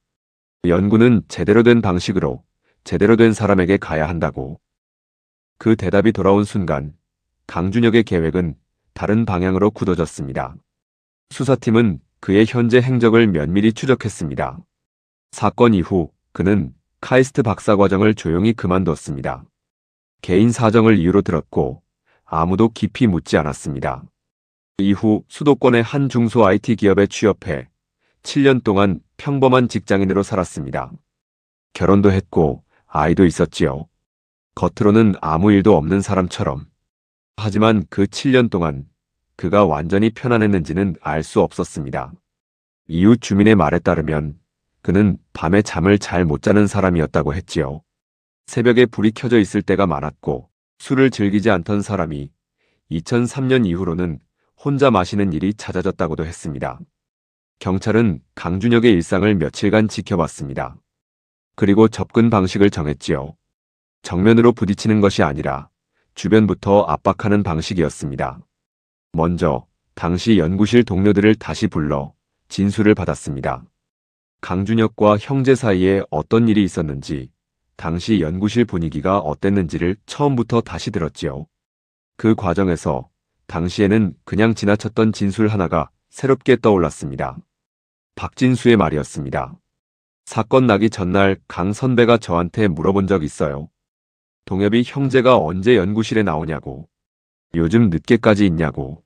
연구는 제대로 된 방식으로 제대로 된 사람에게 가야 한다고. 그 대답이 돌아온 순간 강준혁의 계획은 다른 방향으로 굳어졌습니다. 수사팀은 그의 현재 행적을 면밀히 추적했습니다. 사건 이후 그는 카이스트 박사과정을 조용히 그만뒀습니다. 개인 사정을 이유로 들었고 아무도 깊이 묻지 않았습니다. 이후 수도권의 한 중소 IT 기업에 취업해 7년 동안 평범한 직장인으로 살았습니다. 결혼도 했고 아이도 있었지요. 겉으로는 아무 일도 없는 사람처럼. 하지만 그 7년 동안 그가 완전히 편안했는지는 알 수 없었습니다. 이웃 주민의 말에 따르면 그는 밤에 잠을 잘 못 자는 사람이었다고 했지요. 새벽에 불이 켜져 있을 때가 많았고 술을 즐기지 않던 사람이 2003년 이후로는 혼자 마시는 일이 잦아졌다고도 했습니다. 경찰은 강준혁의 일상을 며칠간 지켜봤습니다. 그리고 접근 방식을 정했지요. 정면으로 부딪히는 것이 아니라 주변부터 압박하는 방식이었습니다. 먼저 당시 연구실 동료들을 다시 불러 진술을 받았습니다. 강준혁과 형제 사이에 어떤 일이 있었는지, 당시 연구실 분위기가 어땠는지를 처음부터 다시 들었지요. 그 과정에서 당시에는 그냥 지나쳤던 진술 하나가 새롭게 떠올랐습니다. 박진수의 말이었습니다. 사건 나기 전날 강 선배가 저한테 물어본 적 있어요. 동엽이 형제가 언제 연구실에 나오냐고. 요즘 늦게까지 있냐고.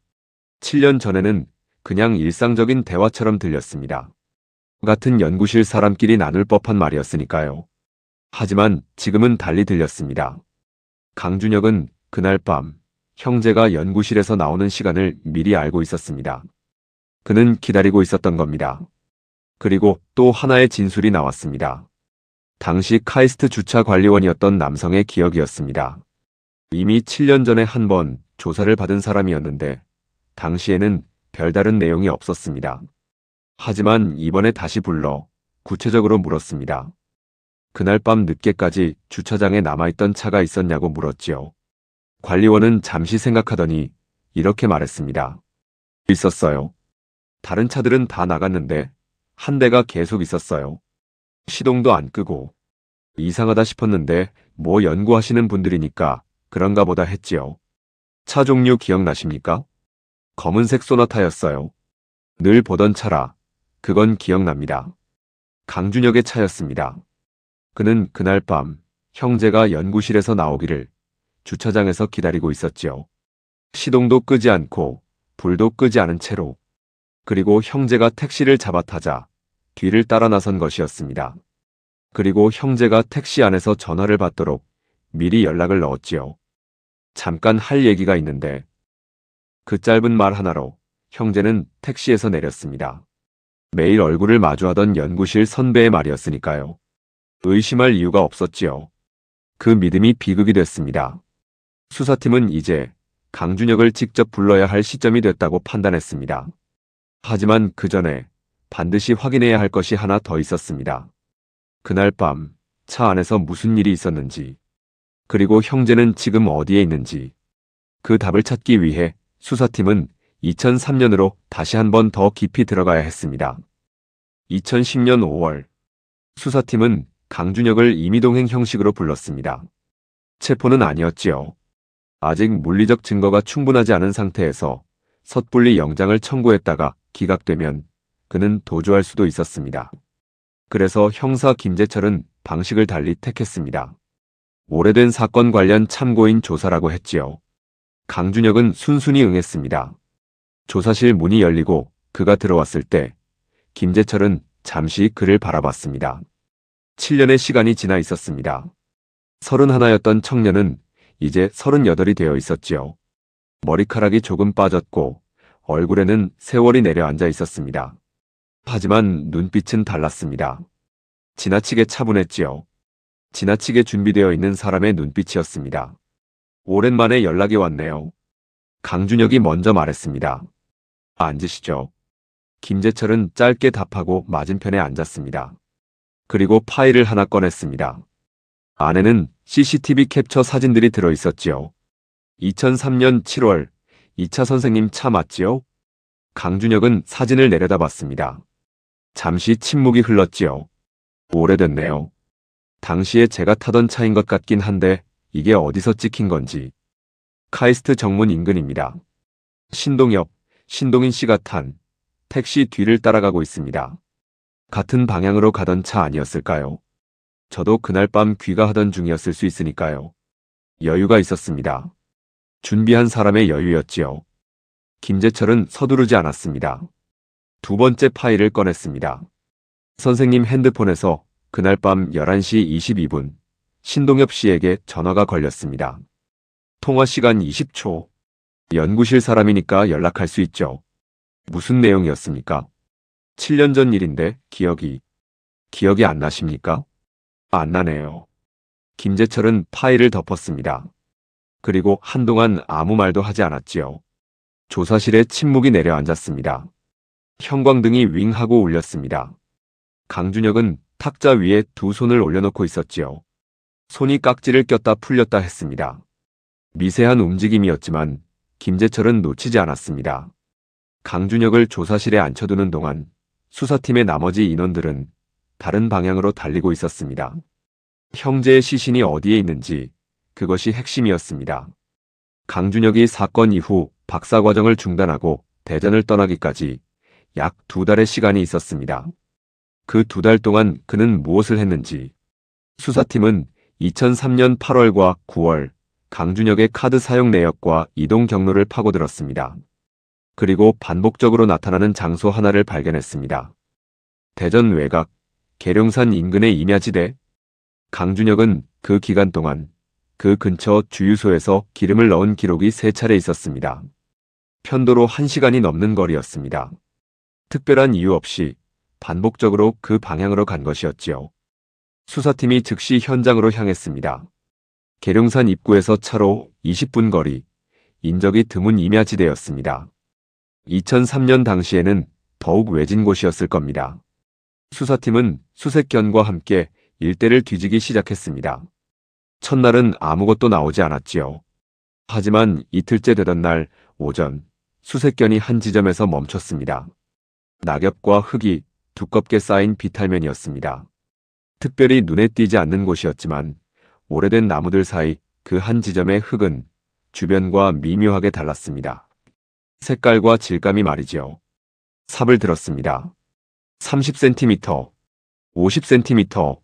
7년 전에는 그냥 일상적인 대화처럼 들렸습니다. 같은 연구실 사람끼리 나눌 법한 말이었으니까요. 하지만 지금은 달리 들렸습니다. 강준혁은 그날 밤 형제가 연구실에서 나오는 시간을 미리 알고 있었습니다. 그는 기다리고 있었던 겁니다. 그리고 또 하나의 진술이 나왔습니다. 당시 카이스트 주차 관리원이었던 남성의 기억이었습니다. 이미 7년 전에 한 번 조사를 받은 사람이었는데 당시에는 별다른 내용이 없었습니다. 하지만 이번에 다시 불러 구체적으로 물었습니다. 그날 밤 늦게까지 주차장에 남아있던 차가 있었냐고 물었지요. 관리원은 잠시 생각하더니 이렇게 말했습니다. 있었어요. 다른 차들은 다 나갔는데 한 대가 계속 있었어요. 시동도 안 끄고. 이상하다 싶었는데 뭐 연구하시는 분들이니까 그런가 보다 했지요. 차 종류 기억나십니까? 검은색 소나타였어요. 늘 보던 차라 그건 기억납니다. 강준혁의 차였습니다. 그는 그날 밤 형제가 연구실에서 나오기를 주차장에서 기다리고 있었지요. 시동도 끄지 않고 불도 끄지 않은 채로. 그리고 형제가 택시를 잡아타자 뒤를 따라 나선 것이었습니다. 그리고 형제가 택시 안에서 전화를 받도록 미리 연락을 넣었지요. 잠깐 할 얘기가 있는데. 그 짧은 말 하나로 형제는 택시에서 내렸습니다. 매일 얼굴을 마주하던 연구실 선배의 말이었으니까요. 의심할 이유가 없었지요. 그 믿음이 비극이 됐습니다. 수사팀은 이제 강준혁을 직접 불러야 할 시점이 됐다고 판단했습니다. 하지만 그 전에 반드시 확인해야 할 것이 하나 더 있었습니다. 그날 밤 차 안에서 무슨 일이 있었는지, 그리고 형제는 지금 어디에 있는지, 그 답을 찾기 위해 수사팀은 2003년으로 다시 한 번 더 깊이 들어가야 했습니다. 2010년 5월, 수사팀은 강준혁을 임의동행 형식으로 불렀습니다. 체포는 아니었지요. 아직 물리적 증거가 충분하지 않은 상태에서 섣불리 영장을 청구했다가 기각되면 그는 도주할 수도 있었습니다. 그래서 형사 김재철은 방식을 달리 택했습니다. 오래된 사건 관련 참고인 조사라고 했지요. 강준혁은 순순히 응했습니다. 조사실 문이 열리고 그가 들어왔을 때 김재철은 잠시 그를 바라봤습니다. 7년의 시간이 지나 있었습니다. 31였던 청년은 이제 38이 되어 있었지요. 머리카락이 조금 빠졌고 얼굴에는 세월이 내려앉아 있었습니다. 하지만 눈빛은 달랐습니다. 지나치게 차분했지요. 지나치게 준비되어 있는 사람의 눈빛이었습니다. 오랜만에 연락이 왔네요. 강준혁이 먼저 말했습니다. 앉으시죠. 김재철은 짧게 답하고 맞은편에 앉았습니다. 그리고 파일을 하나 꺼냈습니다. 안에는 CCTV 캡처 사진들이 들어 있었지요. 2003년 7월 2차 선생님 차 맞지요? 강준혁은 사진을 내려다봤습니다. 잠시 침묵이 흘렀지요. 오래됐네요. 당시에 제가 타던 차인 것 같긴 한데 이게 어디서 찍힌 건지. 카이스트 정문 인근입니다. 신동엽, 신동인 씨가 탄 택시 뒤를 따라가고 있습니다. 같은 방향으로 가던 차 아니었을까요? 저도 그날 밤 귀가하던 중이었을 수 있으니까요. 여유가 있었습니다. 준비한 사람의 여유였지요. 김재철은 서두르지 않았습니다. 두 번째 파일을 꺼냈습니다. 선생님 핸드폰에서 그날 밤 11시 22분 신동엽 씨에게 전화가 걸렸습니다. 통화 시간 20초. 연구실 사람이니까 연락할 수 있죠. 무슨 내용이었습니까? 7년 전 일인데 기억이 안 나십니까? 안 나네요. 김재철은 파일을 덮었습니다. 그리고 한동안 아무 말도 하지 않았지요. 조사실에 침묵이 내려앉았습니다. 형광등이 윙 하고 울렸습니다. 강준혁은 탁자 위에 두 손을 올려놓고 있었지요. 손이 깍지를 꼈다 풀렸다 했습니다. 미세한 움직임이었지만 김재철은 놓치지 않았습니다. 강준혁을 조사실에 앉혀두는 동안 수사팀의 나머지 인원들은 다른 방향으로 달리고 있었습니다. 형제의 시신이 어디에 있는지 그것이 핵심이었습니다. 강준혁이 사건 이후 박사 과정을 중단하고 대전을 떠나기까지 약 2달의 시간이 있었습니다. 그 2달 동안 그는 무엇을 했는지 수사팀은 2003년 8월과 9월 강준혁의 카드 사용 내역과 이동 경로를 파고들었습니다. 그리고 반복적으로 나타나는 장소 하나를 발견했습니다. 대전 외곽, 계룡산 인근의 임야지대. 강준혁은 그 기간 동안 그 근처 주유소에서 기름을 넣은 기록이 3차례 있었습니다. 편도로 1시간이 넘는 거리였습니다. 특별한 이유 없이 반복적으로 그 방향으로 간 것이었지요. 수사팀이 즉시 현장으로 향했습니다. 계룡산 입구에서 차로 20분 거리, 인적이 드문 임야지대였습니다. 2003년 당시에는 더욱 외진 곳이었을 겁니다. 수사팀은 수색견과 함께 일대를 뒤지기 시작했습니다. 첫날은 아무것도 나오지 않았지요. 하지만 이틀째 되던 날 오전, 수색견이 한 지점에서 멈췄습니다. 낙엽과 흙이 두껍게 쌓인 비탈면이었습니다. 특별히 눈에 띄지 않는 곳이었지만 오래된 나무들 사이 그 한 지점의 흙은 주변과 미묘하게 달랐습니다. 색깔과 질감이 말이지요. 삽을 들었습니다. 30cm, 50cm.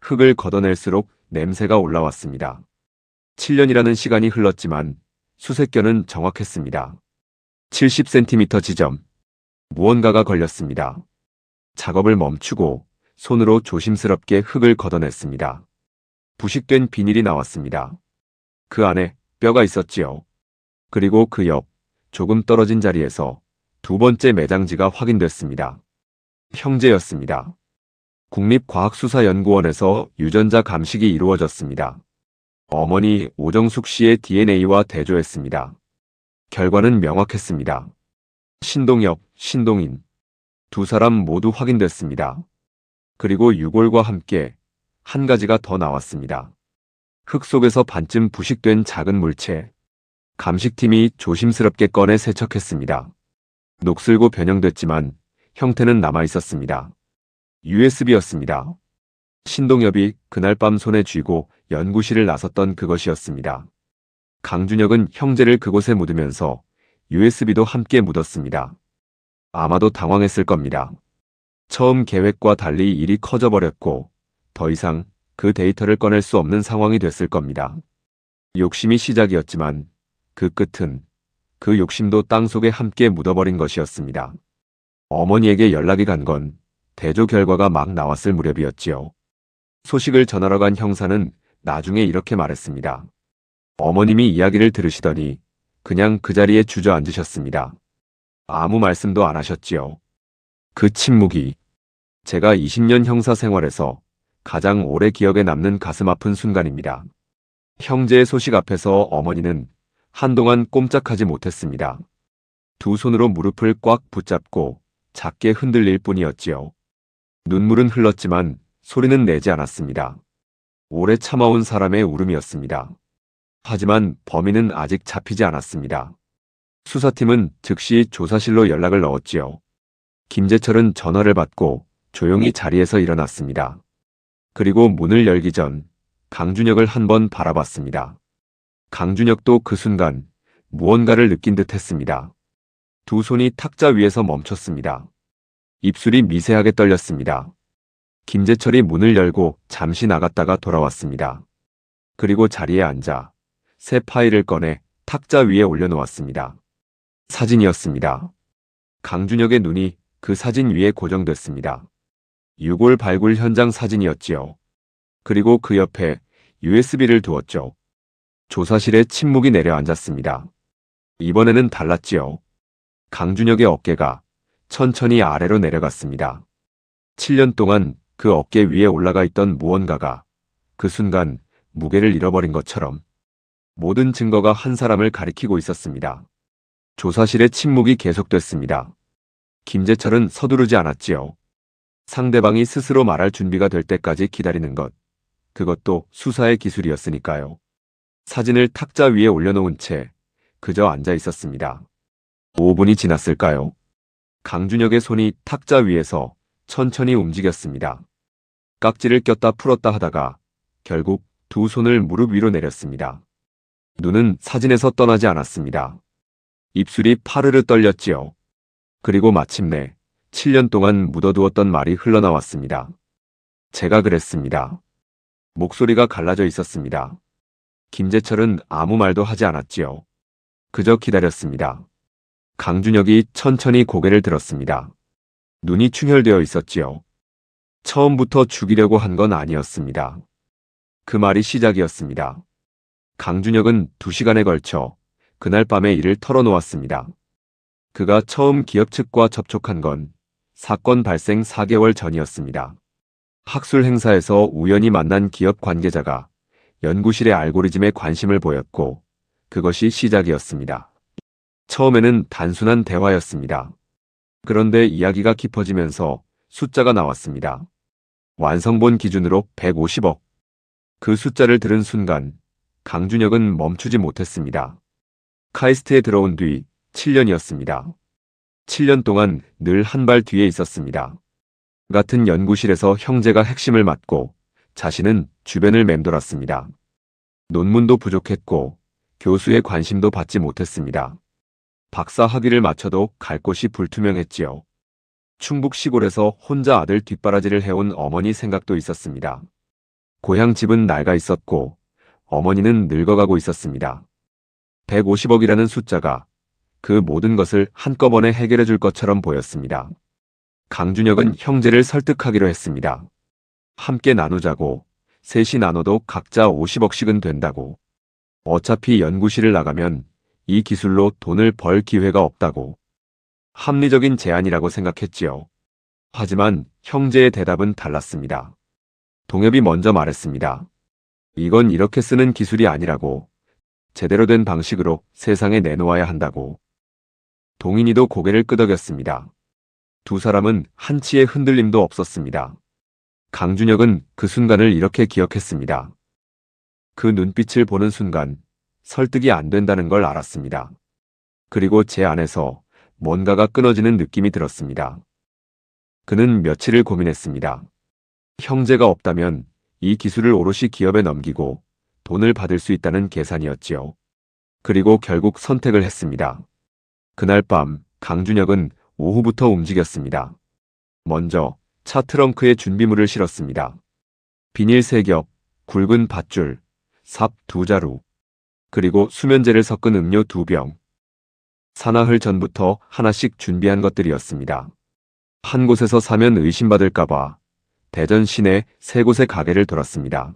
흙을 걷어낼수록 냄새가 올라왔습니다. 7년이라는 시간이 흘렀지만 수색견은 정확했습니다. 70cm 지점. 무언가가 걸렸습니다. 작업을 멈추고 손으로 조심스럽게 흙을 걷어냈습니다. 부식된 비닐이 나왔습니다. 그 안에 뼈가 있었지요. 그리고 그 옆 조금 떨어진 자리에서 두 번째 매장지가 확인됐습니다. 형제였습니다. 국립과학수사연구원에서 유전자 감식이 이루어졌습니다. 어머니 오정숙 씨의 DNA와 대조했습니다. 결과는 명확했습니다. 신동엽, 신동인. 두 사람 모두 확인됐습니다. 그리고 유골과 함께 한 가지가 더 나왔습니다. 흙 속에서 반쯤 부식된 작은 물체. 감식팀이 조심스럽게 꺼내 세척했습니다. 녹슬고 변형됐지만 형태는 남아있었습니다. USB였습니다. 신동엽이 그날 밤 손에 쥐고 연구실을 나섰던 그것이었습니다. 강준혁은 형제를 그곳에 묻으면서 USB도 함께 묻었습니다. 아마도 당황했을 겁니다. 처음 계획과 달리 일이 커져버렸고 더 이상 그 데이터를 꺼낼 수 없는 상황이 됐을 겁니다. 욕심이 시작이었지만 그 끝은 그 욕심도 땅속에 함께 묻어버린 것이었습니다. 어머니에게 연락이 간 건 대조 결과가 막 나왔을 무렵이었지요. 소식을 전하러 간 형사는 나중에 이렇게 말했습니다. 어머님이 이야기를 들으시더니 그냥 그 자리에 주저앉으셨습니다. 아무 말씀도 안 하셨지요. 그 침묵이 제가 20년 형사 생활에서 가장 오래 기억에 남는 가슴 아픈 순간입니다. 형제의 소식 앞에서 어머니는 한동안 꼼짝하지 못했습니다. 두 손으로 무릎을 꽉 붙잡고 작게 흔들릴 뿐이었지요. 눈물은 흘렀지만 소리는 내지 않았습니다. 오래 참아온 사람의 울음이었습니다. 하지만 범인은 아직 잡히지 않았습니다. 수사팀은 즉시 조사실로 연락을 넣었지요. 김재철은 전화를 받고 조용히 자리에서 일어났습니다. 그리고 문을 열기 전 강준혁을 한번 바라봤습니다. 강준혁도 그 순간 무언가를 느낀 듯 했습니다. 두 손이 탁자 위에서 멈췄습니다. 입술이 미세하게 떨렸습니다. 김재철이 문을 열고 잠시 나갔다가 돌아왔습니다. 그리고 자리에 앉아 새 파일을 꺼내 탁자 위에 올려놓았습니다. 사진이었습니다. 강준혁의 눈이 그 사진 위에 고정됐습니다. 유골 발굴 현장 사진이었지요. 그리고 그 옆에 USB를 두었죠. 조사실에 침묵이 내려앉았습니다. 이번에는 달랐지요. 강준혁의 어깨가 천천히 아래로 내려갔습니다. 7년 동안 그 어깨 위에 올라가 있던 무언가가 그 순간 무게를 잃어버린 것처럼 모든 증거가 한 사람을 가리키고 있었습니다. 조사실의 침묵이 계속됐습니다. 김재철은 서두르지 않았지요. 상대방이 스스로 말할 준비가 될 때까지 기다리는 것. 그것도 수사의 기술이었으니까요. 사진을 탁자 위에 올려놓은 채 그저 앉아 있었습니다. 5분이 지났을까요? 강준혁의 손이 탁자 위에서 천천히 움직였습니다. 깍지를 꼈다 풀었다 하다가 결국 두 손을 무릎 위로 내렸습니다. 눈은 사진에서 떠나지 않았습니다. 입술이 파르르 떨렸지요. 그리고 마침내 7년 동안 묻어두었던 말이 흘러나왔습니다. 제가 그랬습니다. 목소리가 갈라져 있었습니다. 김재철은 아무 말도 하지 않았지요. 그저 기다렸습니다. 강준혁이 천천히 고개를 들었습니다. 눈이 충혈되어 있었지요. 처음부터 죽이려고 한 건 아니었습니다. 그 말이 시작이었습니다. 강준혁은 2시간에 걸쳐 그날 밤의 일을 털어놓았습니다. 그가 처음 기업 측과 접촉한 건 사건 발생 4개월 전이었습니다. 학술 행사에서 우연히 만난 기업 관계자가 연구실의 알고리즘에 관심을 보였고 그것이 시작이었습니다. 처음에는 단순한 대화였습니다. 그런데 이야기가 깊어지면서 숫자가 나왔습니다. 완성본 기준으로 150억. 그 숫자를 들은 순간 강준혁은 멈추지 못했습니다. 카이스트에 들어온 뒤 7년이었습니다. 7년 동안 늘 한 발 뒤에 있었습니다. 같은 연구실에서 형제가 핵심을 맡고 자신은 주변을 맴돌았습니다. 논문도 부족했고 교수의 관심도 받지 못했습니다. 박사 학위를 마쳐도 갈 곳이 불투명했지요. 충북 시골에서 혼자 아들 뒷바라지를 해온 어머니 생각도 있었습니다. 고향 집은 낡아 있었고 어머니는 늙어가고 있었습니다. 150억이라는 숫자가 그 모든 것을 한꺼번에 해결해 줄 것처럼 보였습니다. 강준혁은 형제를 설득하기로 했습니다. 함께 나누자고, 셋이 나눠도 각자 50억씩은 된다고. 어차피 연구실을 나가면 이 기술로 돈을 벌 기회가 없다고. 합리적인 제안이라고 생각했지요. 하지만 형제의 대답은 달랐습니다. 동엽이 먼저 말했습니다. 이건 이렇게 쓰는 기술이 아니라고. 제대로 된 방식으로 세상에 내놓아야 한다고. 동인이도 고개를 끄덕였습니다. 두 사람은 한치의 흔들림도 없었습니다. 강준혁은 그 순간을 이렇게 기억했습니다. 그 눈빛을 보는 순간 설득이 안 된다는 걸 알았습니다. 그리고 제 안에서 뭔가가 끊어지는 느낌이 들었습니다. 그는 며칠을 고민했습니다. 형제가 없다면 이 기술을 오롯이 기업에 넘기고 돈을 받을 수 있다는 계산이었지요. 그리고 결국 선택을 했습니다. 그날 밤 강준혁은 오후부터 움직였습니다. 먼저 차 트렁크에 준비물을 실었습니다. 비닐 3겹, 굵은 밧줄, 삽 2자루, 그리고 수면제를 섞은 음료 2병. 사나흘 전부터 하나씩 준비한 것들이었습니다. 한 곳에서 사면 의심받을까봐 대전 시내 세 곳의 가게를 돌았습니다.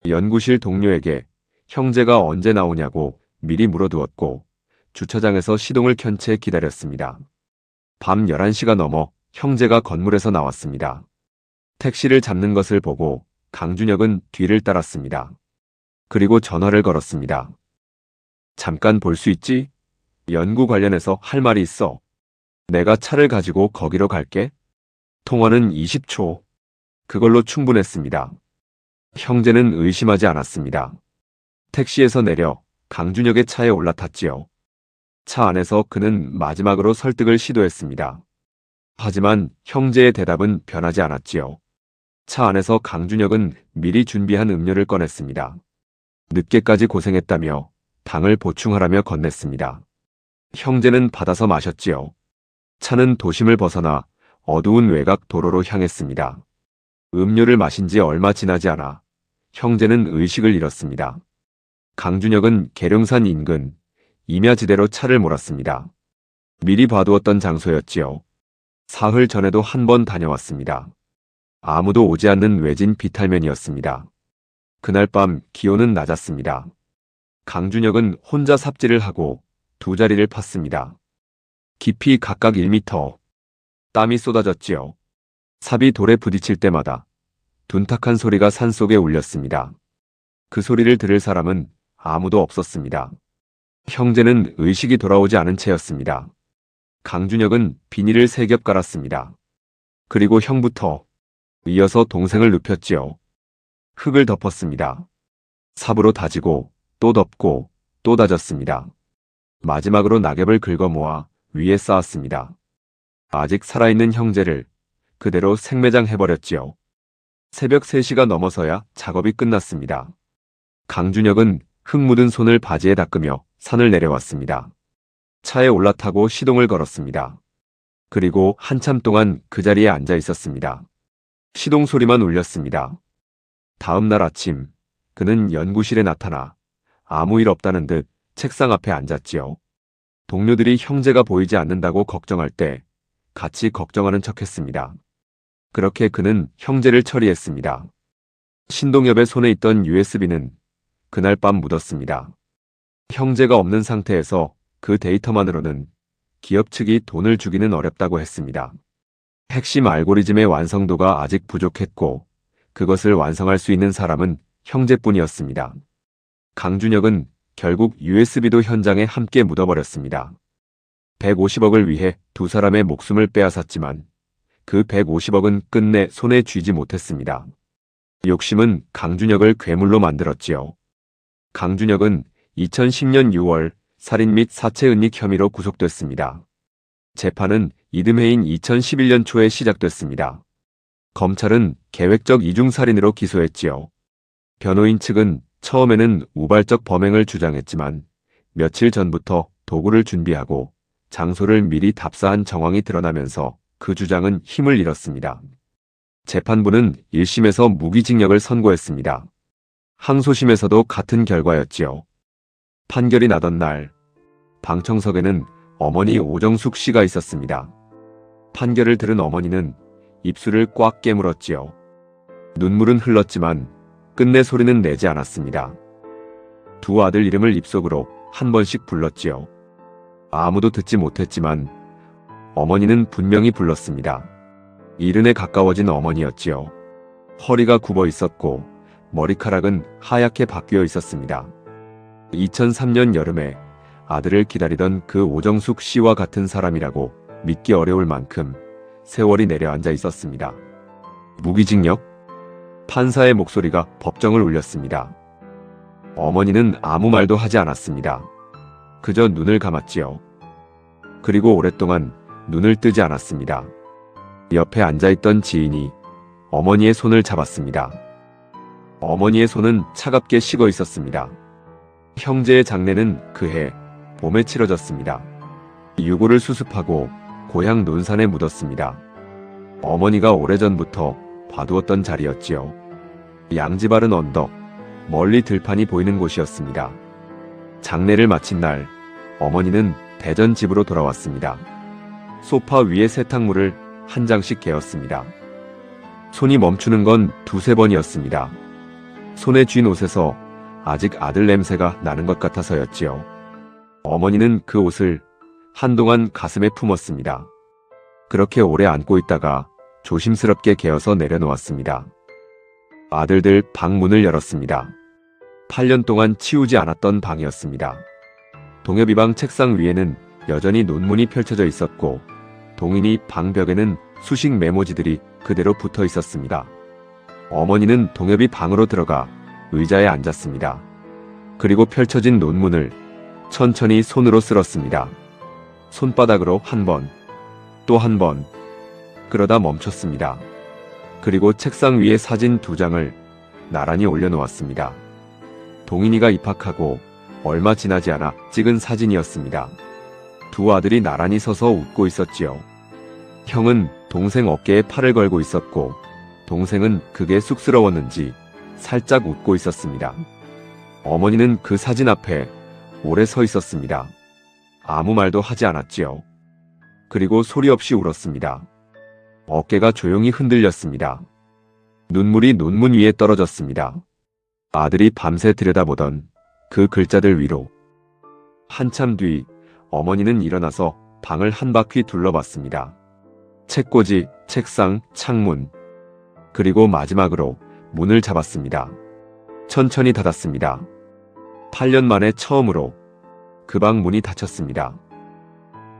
연구실 동료에게 형제가 언제 나오냐고 미리 물어두었고 주차장에서 시동을 켠 채 기다렸습니다. 밤 11시가 넘어 형제가 건물에서 나왔습니다. 택시를 잡는 것을 보고 강준혁은 뒤를 따랐습니다. 그리고 전화를 걸었습니다. 잠깐 볼 수 있지? 연구 관련해서 할 말이 있어. 내가 차를 가지고 거기로 갈게. 통화는 20초. 그걸로 충분했습니다. 형제는 의심하지 않았습니다. 택시에서 내려 강준혁의 차에 올라탔지요. 차 안에서 그는 마지막으로 설득을 시도했습니다. 하지만 형제의 대답은 변하지 않았지요. 차 안에서 강준혁은 미리 준비한 음료를 꺼냈습니다. 늦게까지 고생했다며 당을 보충하라며 건넸습니다. 형제는 받아서 마셨지요. 차는 도심을 벗어나 어두운 외곽 도로로 향했습니다. 음료를 마신 지 얼마 지나지 않아 형제는 의식을 잃었습니다. 강준혁은 계룡산 인근 임야지대로 차를 몰았습니다. 미리 봐두었던 장소였지요. 사흘 전에도 한 번 다녀왔습니다. 아무도 오지 않는 외진 비탈면이었습니다. 그날 밤 기온은 낮았습니다. 강준혁은 혼자 삽질을 하고 두 자리를 팠습니다. 깊이 각각 1m. 땀이 쏟아졌지요. 삽이 돌에 부딪힐 때마다 둔탁한 소리가 산속에 울렸습니다. 그 소리를 들을 사람은 아무도 없었습니다. 형제는 의식이 돌아오지 않은 채였습니다. 강준혁은 비닐을 3겹 깔았습니다. 그리고 형부터 이어서 동생을 눕혔지요. 흙을 덮었습니다. 삽으로 다지고 또 덮고 또 다졌습니다. 마지막으로 낙엽을 긁어 모아 위에 쌓았습니다. 아직 살아있는 형제를 그대로 생매장해버렸지요. 새벽 3시가 넘어서야 작업이 끝났습니다. 강준혁은 흙 묻은 손을 바지에 닦으며 산을 내려왔습니다. 차에 올라타고 시동을 걸었습니다. 그리고 한참 동안 그 자리에 앉아 있었습니다. 시동 소리만 울렸습니다. 다음 날 아침 그는 연구실에 나타나 아무 일 없다는 듯 책상 앞에 앉았지요. 동료들이 형제가 보이지 않는다고 걱정할 때 같이 걱정하는 척했습니다. 그렇게 그는 형제를 처리했습니다. 신동엽의 손에 있던 USB는 그날 밤 묻었습니다. 형제가 없는 상태에서 그 데이터만으로는 기업 측이 돈을 주기는 어렵다고 했습니다. 핵심 알고리즘의 완성도가 아직 부족했고 그것을 완성할 수 있는 사람은 형제뿐이었습니다. 강준혁은 결국 USB도 현장에 함께 묻어버렸습니다. 150억을 위해 두 사람의 목숨을 빼앗았지만 그 150억은 끝내 손에 쥐지 못했습니다. 욕심은 강준혁을 괴물로 만들었지요. 강준혁은 2010년 6월 살인 및 사체 은닉 혐의로 구속됐습니다. 재판은 이듬해인 2011년 초에 시작됐습니다. 검찰은 계획적 이중살인으로 기소했지요. 변호인 측은 처음에는 우발적 범행을 주장했지만 며칠 전부터 도구를 준비하고 장소를 미리 답사한 정황이 드러나면서 그 주장은 힘을 잃었습니다. 재판부는 1심에서 무기징역을 선고했습니다. 항소심에서도 같은 결과였지요. 판결이 나던 날 방청석에는 어머니 오정숙 씨가 있었습니다. 판결을 들은 어머니는 입술을 꽉 깨물었지요. 눈물은 흘렀지만 끝내 소리는 내지 않았습니다. 두 아들 이름을 입속으로 한 번씩 불렀지요. 아무도 듣지 못했지만 어머니는 분명히 불렀습니다. 이른에 가까워진 어머니였지요. 허리가 굽어 있었고 머리카락은 하얗게 바뀌어 있었습니다. 2003년 여름에 아들을 기다리던 그 오정숙 씨와 같은 사람이라고 믿기 어려울 만큼 세월이 내려앉아 있었습니다. 무기징역? 판사의 목소리가 법정을 울렸습니다. 어머니는 아무 말도 하지 않았습니다. 그저 눈을 감았지요. 그리고 오랫동안 눈을 뜨지 않았습니다. 옆에 앉아있던 지인이 어머니의 손을 잡았습니다. 어머니의 손은 차갑게 식어 있었습니다. 형제의 장례는 그해 봄에 치러졌습니다. 유골을 수습하고 고향 논산에 묻었습니다. 어머니가 오래전부터 봐두었던 자리였지요. 양지 바른 언덕, 멀리 들판이 보이는 곳이었습니다. 장례를 마친 날 어머니는 대전 집으로 돌아왔습니다. 소파 위에 세탁물을 한 장씩 개었습니다. 손이 멈추는 건 두세 번이었습니다. 손에 쥔 옷에서 아직 아들 냄새가 나는 것 같아서였지요. 어머니는 그 옷을 한동안 가슴에 품었습니다. 그렇게 오래 안고 있다가 조심스럽게 개어서 내려놓았습니다. 아들들 방 문을 열었습니다. 8년 동안 치우지 않았던 방이었습니다. 동엽이 방 책상 위에는 여전히 논문이 펼쳐져 있었고 동인이 방벽에는 수식 메모지들이 그대로 붙어 있었습니다. 어머니는 동엽이 방으로 들어가 의자에 앉았습니다. 그리고 펼쳐진 논문을 천천히 손으로 쓸었습니다. 손바닥으로 한 번, 또 한 번, 그러다 멈췄습니다. 그리고 책상 위에 사진 2장을 나란히 올려놓았습니다. 동인이가 입학하고 얼마 지나지 않아 찍은 사진이었습니다. 두 아들이 나란히 서서 웃고 있었지요. 형은 동생 어깨에 팔을 걸고 있었고 동생은 그게 쑥스러웠는지 살짝 웃고 있었습니다. 어머니는 그 사진 앞에 오래 서 있었습니다. 아무 말도 하지 않았지요. 그리고 소리 없이 울었습니다. 어깨가 조용히 흔들렸습니다. 눈물이 논문 위에 떨어졌습니다. 아들이 밤새 들여다보던 그 글자들 위로. 한참 뒤 어머니는 일어나서 방을 한 바퀴 둘러봤습니다. 책꽂이, 책상, 창문, 그리고 마지막으로 문을 잡았습니다. 천천히 닫았습니다. 8년 만에 처음으로 그 방 문이 닫혔습니다.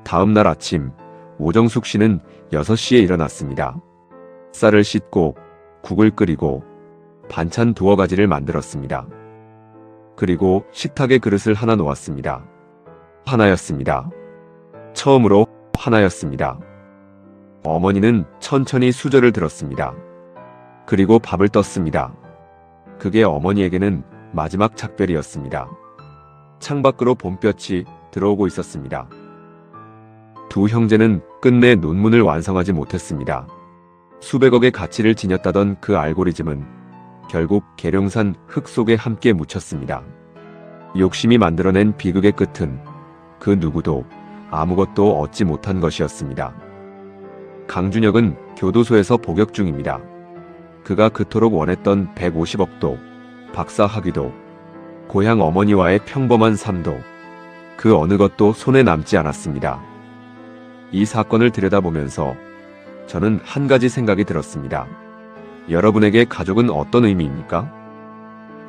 다음 날 아침 오정숙 씨는 6시에 일어났습니다. 쌀을 씻고 국을 끓이고 반찬 2가지를 만들었습니다. 그리고 식탁에 그릇을 하나 놓았습니다. 하나였습니다. 처음으로 하나였습니다. 어머니는 천천히 수저를 들었습니다. 그리고 밥을 떴습니다. 그게 어머니에게는 마지막 작별이었습니다. 창밖으로 봄볕이 들어오고 있었습니다. 두 형제는 끝내 논문을 완성하지 못했습니다. 수백억의 가치를 지녔다던 그 알고리즘은 결국 계룡산 흙 속에 함께 묻혔습니다. 욕심이 만들어낸 비극의 끝은 그 누구도 아무것도 얻지 못한 것이었습니다. 강준혁은 교도소에서 복역 중입니다. 그가 그토록 원했던 150억도, 박사 학위도, 고향 어머니와의 평범한 삶도 그 어느 것도 손에 남지 않았습니다. 이 사건을 들여다보면서 저는 한 가지 생각이 들었습니다. 여러분에게 가족은 어떤 의미입니까?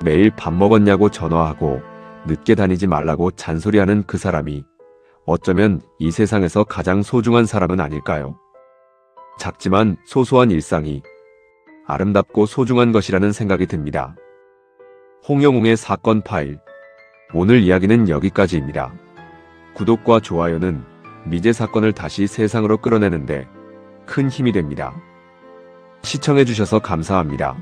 매일 밥 먹었냐고 전화하고 늦게 다니지 말라고 잔소리하는 그 사람이 어쩌면 이 세상에서 가장 소중한 사람은 아닐까요? 작지만 소소한 일상이 아름답고 소중한 것이라는 생각이 듭니다. 홍영웅의 사건 파일. 오늘 이야기는 여기까지입니다. 구독과 좋아요는 미제 사건을 다시 세상으로 끌어내는데 큰 힘이 됩니다. 시청해주셔서 감사합니다.